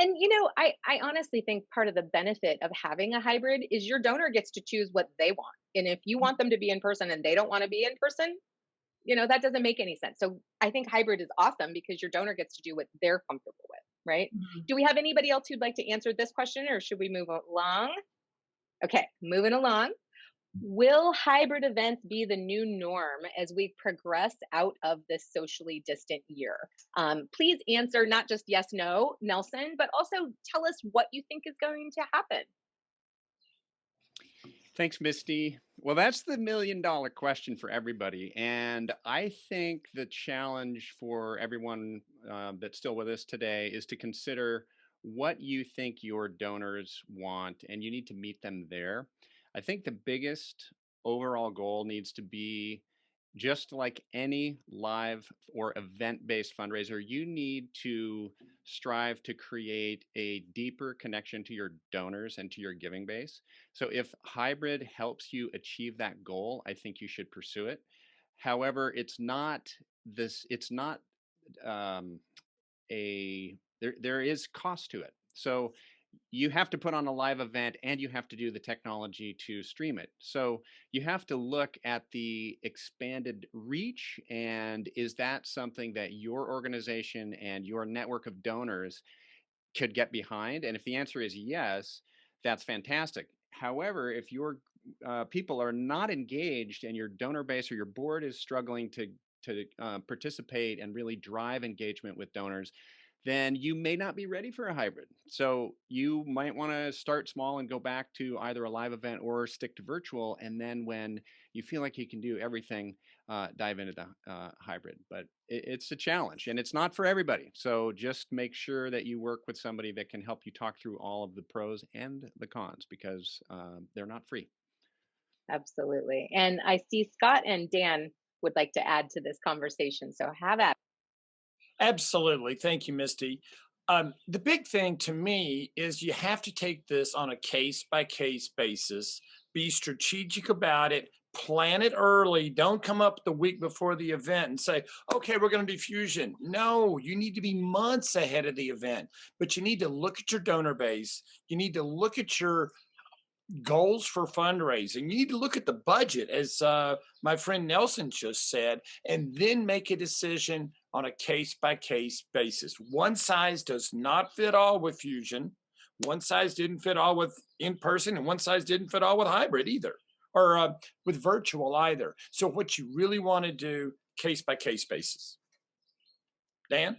And, I honestly think part of the benefit of having a hybrid is your donor gets to choose what they want. And if you want them to be in person and they don't want to be in person, that doesn't make any sense. So I think hybrid is awesome because your donor gets to do what they're comfortable with, right? Mm-hmm. Do we have anybody else who'd like to answer this question, or should we move along? Okay, moving along. Will hybrid events be the new norm as we progress out of this socially distant year? Please answer not just yes, no, Nelson, but also tell us what you think is going to happen. Thanks, Misty. Well, that's the $1 million question for everybody. And I think the challenge for everyone that's still with us today is to consider what you think your donors want, and you need to meet them there. I think the biggest overall goal needs to be, just like any live or event-based fundraiser, you need to strive to create a deeper connection to your donors and to your giving base. So if hybrid helps you achieve that goal, I think you should pursue it. However, there is cost to it. So you have to put on a live event and you have to do the technology to stream it. So you have to look at the expanded reach, and is that something that your organization and your network of donors could get behind? And if the answer is yes, that's fantastic. However, if your people are not engaged and your donor base or your board is struggling to participate and really drive engagement with donors, then you may not be ready for a hybrid. So you might want to start small and go back to either a live event or stick to virtual. And then when you feel like you can do everything, dive into the hybrid. But it's a challenge and it's not for everybody. So just make sure that you work with somebody that can help you talk through all of the pros and the cons, because they're not free. Absolutely. And I see Scott and Dan would like to add to this conversation. So have at it. Absolutely. Thank you, Misty. The big thing to me is you have to take this on a case by case basis, be strategic about it, plan it early. Don't come up the week before the event and say, okay, we're going to do fusion. No, you need to be months ahead of the event, but you need to look at your donor base. You need to look at your goals for fundraising. You need to look at the budget, as my friend Nelson just said, and then make a decision on a case by case basis. One size does not fit all with fusion. One size didn't fit all with in person, and one size didn't fit all with hybrid either, or with virtual either. So what you really want to do, case by case basis. Dan?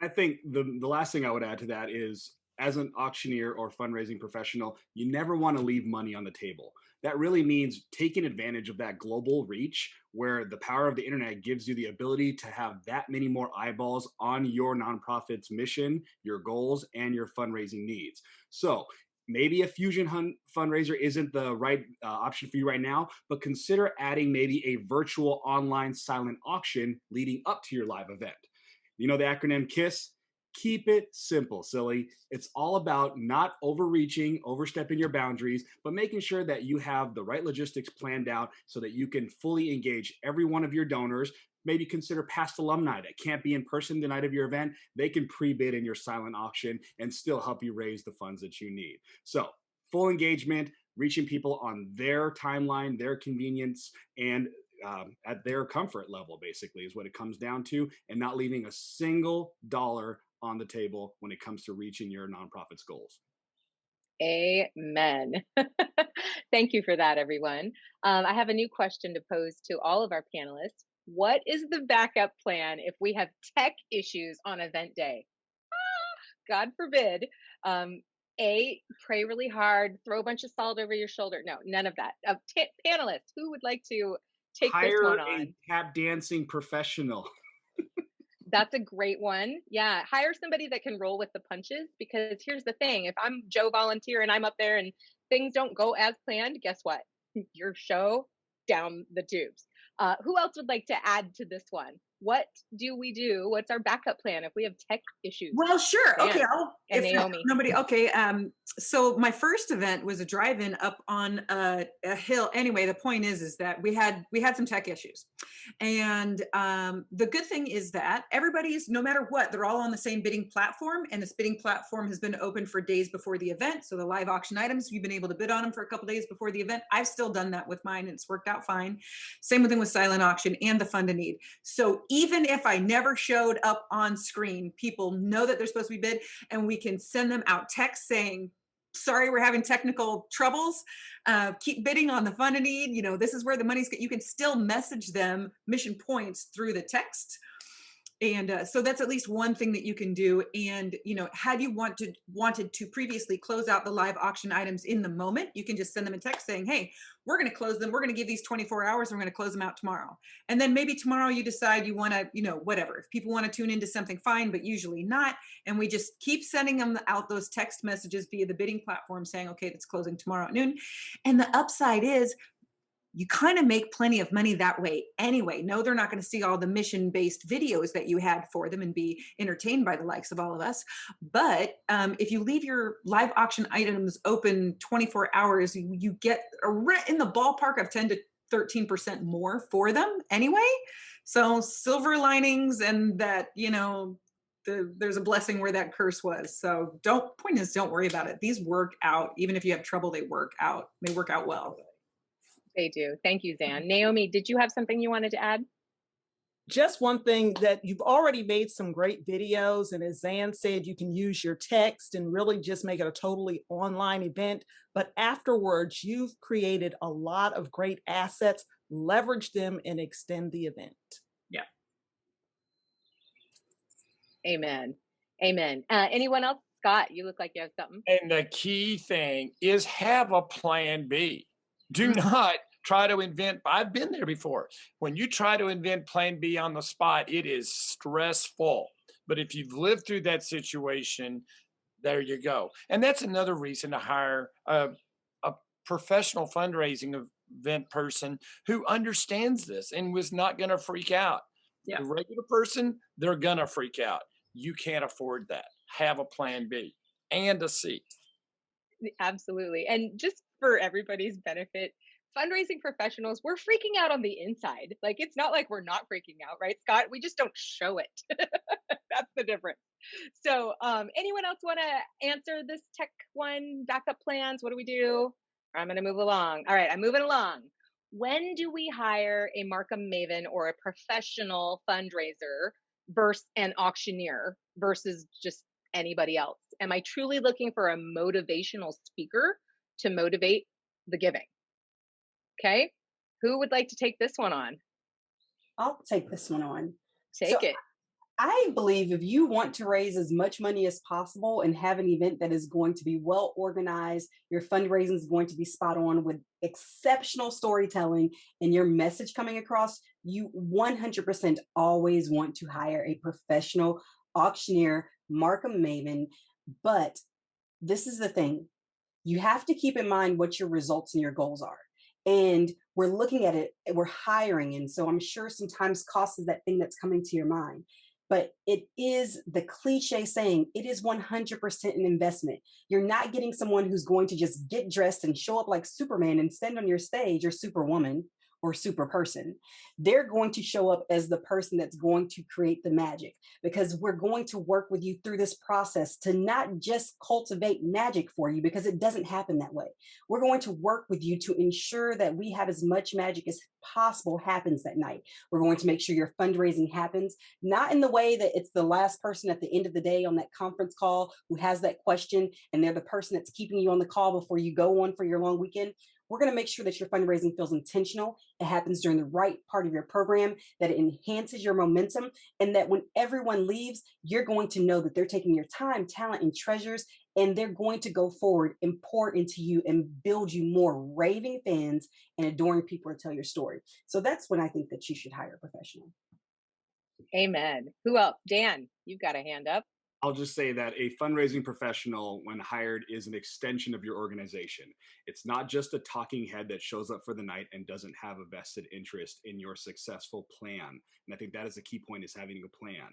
I think the last thing I would add to that is, as an auctioneer or fundraising professional, you never want to leave money on the table. That really means taking advantage of that global reach, where the power of the internet gives you the ability to have that many more eyeballs on your nonprofit's mission, your goals, and your fundraising needs. So maybe a fusion fundraiser isn't the right option for you right now, but consider adding maybe a virtual online silent auction leading up to your live event. You know the acronym KISS? Keep it simple, silly. It's all about not overreaching, overstepping your boundaries, but making sure that you have the right logistics planned out so that you can fully engage every one of your donors. Maybe consider past alumni that can't be in person the night of your event. They can pre-bid in your silent auction and still help you raise the funds that you need. So full engagement, reaching people on their timeline, their convenience, and at their comfort level, basically, is what it comes down to, and not leaving a single dollar on the table when it comes to reaching your nonprofit's goals. Amen. Thank you for that, everyone. I have a new question to pose to all of our panelists. What is the backup plan if we have tech issues on event day? God forbid. A, pray really hard, throw a bunch of salt over your shoulder. No, none of that. Panelists, who would like to take this one on? Hire a tap dancing professional. That's a great one. Yeah, hire somebody that can roll with the punches, because here's the thing. If I'm Joe Volunteer and I'm up there and things don't go as planned, guess what? Your show down the tubes. Who else would like to add to this one? What do we do? What's our backup plan if we have tech issues? Well, sure. Dan Okay. and Naomi. Nobody. Okay. So my first event was a drive-in up on a hill. Anyway, the point is that we had some tech issues, and the good thing is that everybody's, no matter what, they're all on the same bidding platform, and this bidding platform has been open for days before the event. So the live auction items, you've been able to bid on them for a couple days before the event. I've still done that with mine, and it's worked out fine. Same thing with silent auction and the fund a need. So even if I never showed up on screen, people know that they're supposed to be bid, and we can send them out text saying, sorry, we're having technical troubles. Keep bidding on the fund a need. You know, this is where the money's, you can still message them mission points through the text. And so that's at least one thing that you can do. And, you know, had you wanted to previously close out the live auction items in the moment, you can just send them a text saying, hey, we're going to close them. We're going to give these 24 hours. And we're going to close them out tomorrow. And then maybe tomorrow you decide you want to, you know, whatever. If people want to tune into something, fine, but usually not. And we just keep sending them out those text messages via the bidding platform saying, okay, that's closing tomorrow at noon. And the upside is, you kind of make plenty of money that way anyway. No, they're not going to see all the mission-based videos that you had for them and be entertained by the likes of all of us. But if you leave your live auction items open 24 hours, you get in the ballpark of 10 to 13% more for them anyway. So silver linings, and that, you know, there's a blessing where that curse was. So point is, don't worry about it. These work out. Even if you have trouble, they work out. They work out well. They do. Thank you, Zan. Naomi, did you have something you wanted to add? Just one thing, that you've already made some great videos, and as Zan said, you can use your text and really just make it a totally online event. But afterwards, you've created a lot of great assets. Leverage them and extend the event. Yeah. Amen. Amen. Anyone else? Scott, you look like you have something. And the key thing is have a plan B. Do not try to invent. I've been there before. When you try to invent plan B on the spot, it is stressful. But if you've lived through that situation, there you go. And that's another reason to hire a professional fundraising event person who understands this and was not going to freak out. Yeah. The regular person, they're going to freak out. You can't afford that. Have a plan B and a C. Absolutely. And just for everybody's benefit, fundraising professionals, we're freaking out on the inside. Like, it's not like we're not freaking out, right, Scott? We just don't show it. That's the difference. So anyone else want to answer this tech one? Backup plans? What do we do? I'm going to move along. All right, I'm moving along. When do we hire a Marquam maven or a professional fundraiser versus an auctioneer versus just anybody else? Am I truly looking for a motivational speaker to motivate the giving? Okay, who would like to take this one on? I'll take this one on. Take it. I believe if you want to raise as much money as possible and have an event that is going to be well organized, your fundraising is going to be spot on with exceptional storytelling and your message coming across, you 100% always want to hire a professional auctioneer, Marquam maven. But this is the thing. You have to keep in mind what your results and your goals are. And we're looking at it, we're hiring. And so I'm sure sometimes cost is that thing that's coming to your mind. But it is the cliche saying, it is 100% an investment. You're not getting someone who's going to just get dressed and show up like Superman and stand on your stage, or Superwoman or super person. They're going to show up as the person that's going to create the magic, because we're going to work with you through this process to not just cultivate magic for you, because it doesn't happen that way. We're going to work with you to ensure that we have as much magic as possible happens that night. We're going to make sure your fundraising happens, not in the way that it's the last person at the end of the day on that conference call who has that question and they're the person that's keeping you on the call before you go on for your long weekend. We're going to make sure that your fundraising feels intentional. It happens during the right part of your program, that it enhances your momentum, and that when everyone leaves, you're going to know that they're taking your time, talent, and treasures, and they're going to go forward and pour into you and build you more raving fans and adoring people to tell your story. So that's when I think that you should hire a professional. Amen. Who else? Dan, you've got a hand up. I'll just say that a fundraising professional, when hired, is an extension of your organization. It's not just a talking head that shows up for the night and doesn't have a vested interest in your successful plan. And I think that is a key point, is having a plan.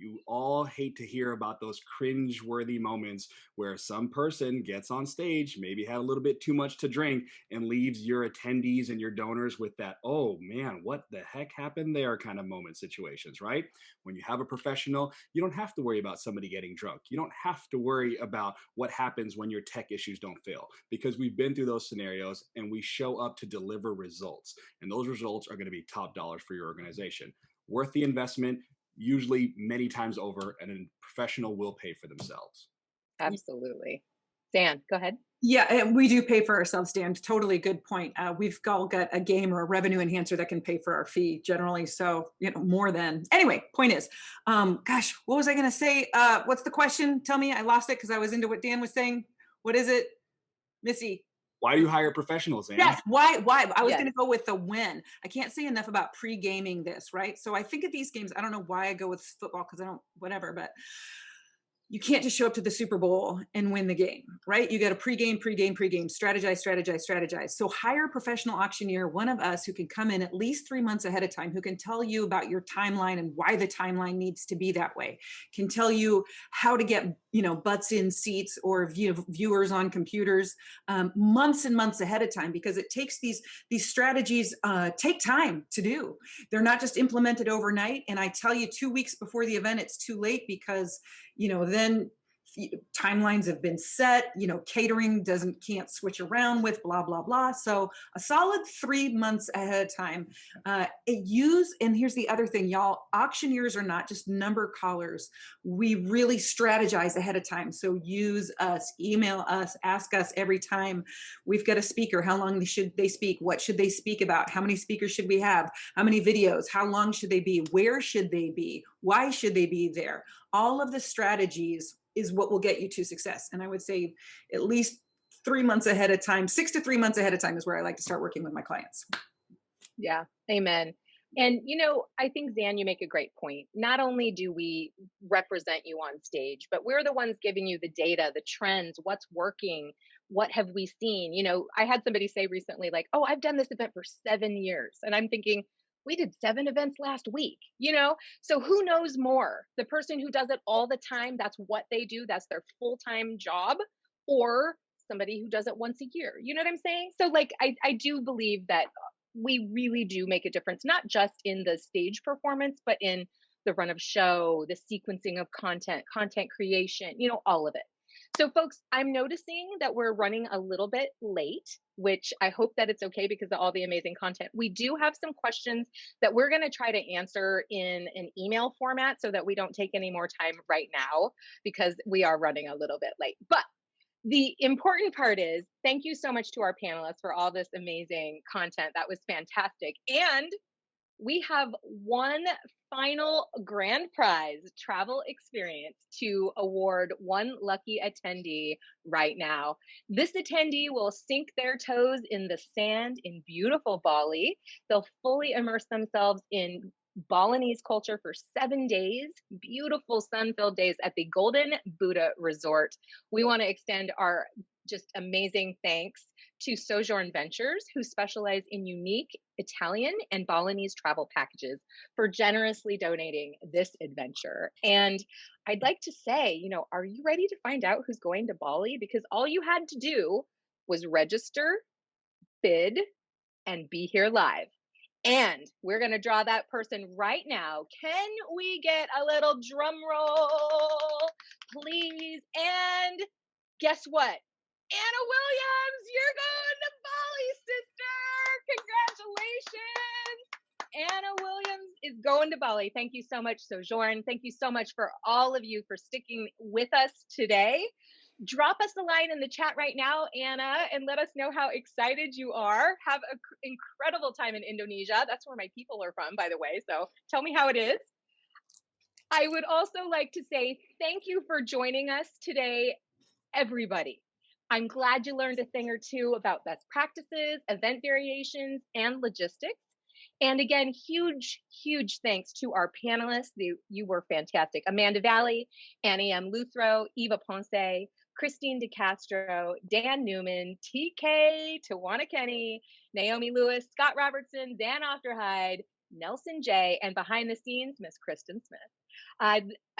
You all hate to hear about those cringe-worthy moments where some person gets on stage, maybe had a little bit too much to drink, and leaves your attendees and your donors with that, oh man, what the heck happened there kind of moment situations, right? When you have a professional, you don't have to worry about somebody getting drunk. You don't have to worry about what happens when your tech issues don't fail, because we've been through those scenarios and we show up to deliver results. And those results are going to be top dollars for your organization. Worth the investment, usually many times over, and a professional will pay for themselves. Absolutely. Dan, go ahead. Yeah, and we do pay for ourselves, Dan. Totally good point. We've all got a game or a revenue enhancer that can pay for our fee generally. So, more than. Anyway, point is, gosh, what was I going to say? What's the question? Tell me. I lost it because I was into what Dan was saying. What is it, Missy? Why do you hire professionals, Anne? Yes, why? I was going to go with the when. I can't say enough about pre-gaming this, right? So I think of these games, I don't know why I go with football because I don't, whatever, but you can't just show up to the Super Bowl and win the game, right? You got to pregame, strategize. So hire a professional auctioneer, one of us, who can come in at least 3 months ahead of time, who can tell you about your timeline and why the timeline needs to be that way, can tell you how to get, butts in seats or viewers on computers months and months ahead of time, because it takes these strategies take time to do. They're not just implemented overnight. And I tell you, 2 weeks before the event, it's too late, because then timelines have been set, catering can't switch around with blah, blah, blah. So a solid 3 months ahead of time. And here's the other thing, y'all, auctioneers are not just number callers. We really strategize ahead of time. So use us, email us, ask us every time we've got a speaker, how long should they speak? What should they speak about? How many speakers should we have? How many videos? How long should they be? Where should they be? Why should they be there? All of the strategies is what will get you to success. And I would say at least 3 months ahead of time, 6 to 3 months ahead of time is where I like to start working with my clients. Yeah, amen. And, I think, Zan, you make a great point. Not only do we represent you on stage, but we're the ones giving you the data, the trends, what's working, what have we seen? I had somebody say recently, like, oh, I've done this event for 7 years. And I'm thinking, we did 7 events last week, So who knows more? The person who does it all the time, that's what they do, that's their full-time job, or somebody who does it once a year. You know what I'm saying? So I do believe that we really do make a difference, not just in the stage performance, but in the run of show, the sequencing of content creation, all of it. So folks, I'm noticing that we're running a little bit late, which I hope that it's okay because of all the amazing content. We do have some questions that we're going to try to answer in an email format so that we don't take any more time right now, because we are running a little bit late. But the important part is, thank you so much to our panelists for all this amazing content. That was fantastic. And we have one final grand prize travel experience to award one lucky attendee right now. This attendee will sink their toes in the sand in beautiful Bali. They'll fully immerse themselves in Balinese culture for 7 days, beautiful sun-filled days at the Golden Buddha Resort. We want to extend our just amazing thanks to Sojourn Ventures, who specialize in unique Italian and Balinese travel packages, for generously donating this adventure. And I'd like to say, are you ready to find out who's going to Bali? Because all you had to do was register, bid, and be here live. And we're going to draw that person right now. Can we get a little drum roll, please? And guess what? Anna Williams, you're going to Bali, sister. Congratulations. Anna Williams is going to Bali. Thank you so much, Sojourn. Thank you so much for all of you for sticking with us today. Drop us a line in the chat right now, Anna, and let us know how excited you are. Have an incredible time in Indonesia. That's where my people are from, by the way. So tell me how it is. I would also like to say thank you for joining us today, everybody. I'm glad you learned a thing or two about best practices, event variations, and logistics. And again, huge, huge thanks to our panelists. You were fantastic. Amanda Valley, Annie M. Luthro, Eva Ponce, Christine DeCastro, Dan Newman, TK, Tawana Kenny, Naomi Lewis, Scott Robertson, Dan Ofterhide, Nelson J., and behind the scenes, Miss Kristen Smith.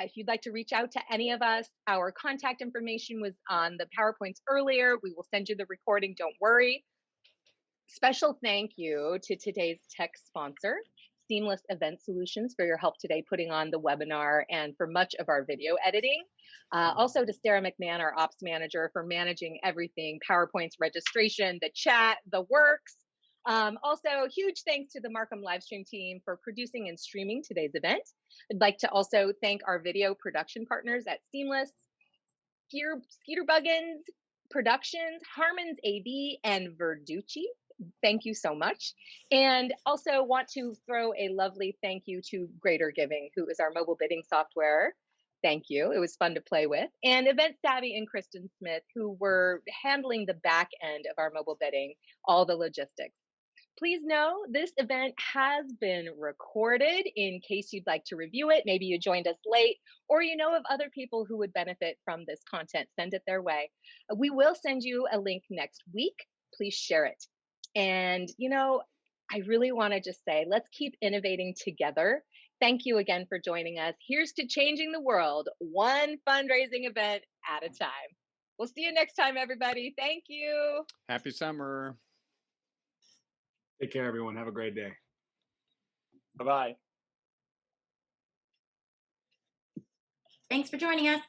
If you'd like to reach out to any of us, our contact information was on the PowerPoints earlier. We will send you the recording, don't worry. Special thank you to today's tech sponsor, Seamless Event Solutions, for your help today putting on the webinar and for much of our video editing. Also to Sarah McMahon, our ops manager, for managing everything, PowerPoints, registration, the chat, the works. Also, huge thanks to the Marquam livestream team for producing and streaming today's event. I'd like to also thank our video production partners at Seamless, Skeeter Buggins Productions, Harmon's AV, and Verducci. Thank you so much. And also want to throw a lovely thank you to Greater Giving, who is our mobile bidding software. Thank you. It was fun to play with. And Event Savvy and Kristen Smith, who were handling the back end of our mobile bidding, all the logistics. Please know this event has been recorded in case you'd like to review it. Maybe you joined us late or you know of other people who would benefit from this content. Send it their way. We will send you a link next week. Please share it. And, I really want to just say, let's keep innovating together. Thank you again for joining us. Here's to changing the world, one fundraising event at a time. We'll see you next time, everybody. Thank you. Happy summer. Take care, everyone. Have a great day. Bye-bye. Thanks for joining us.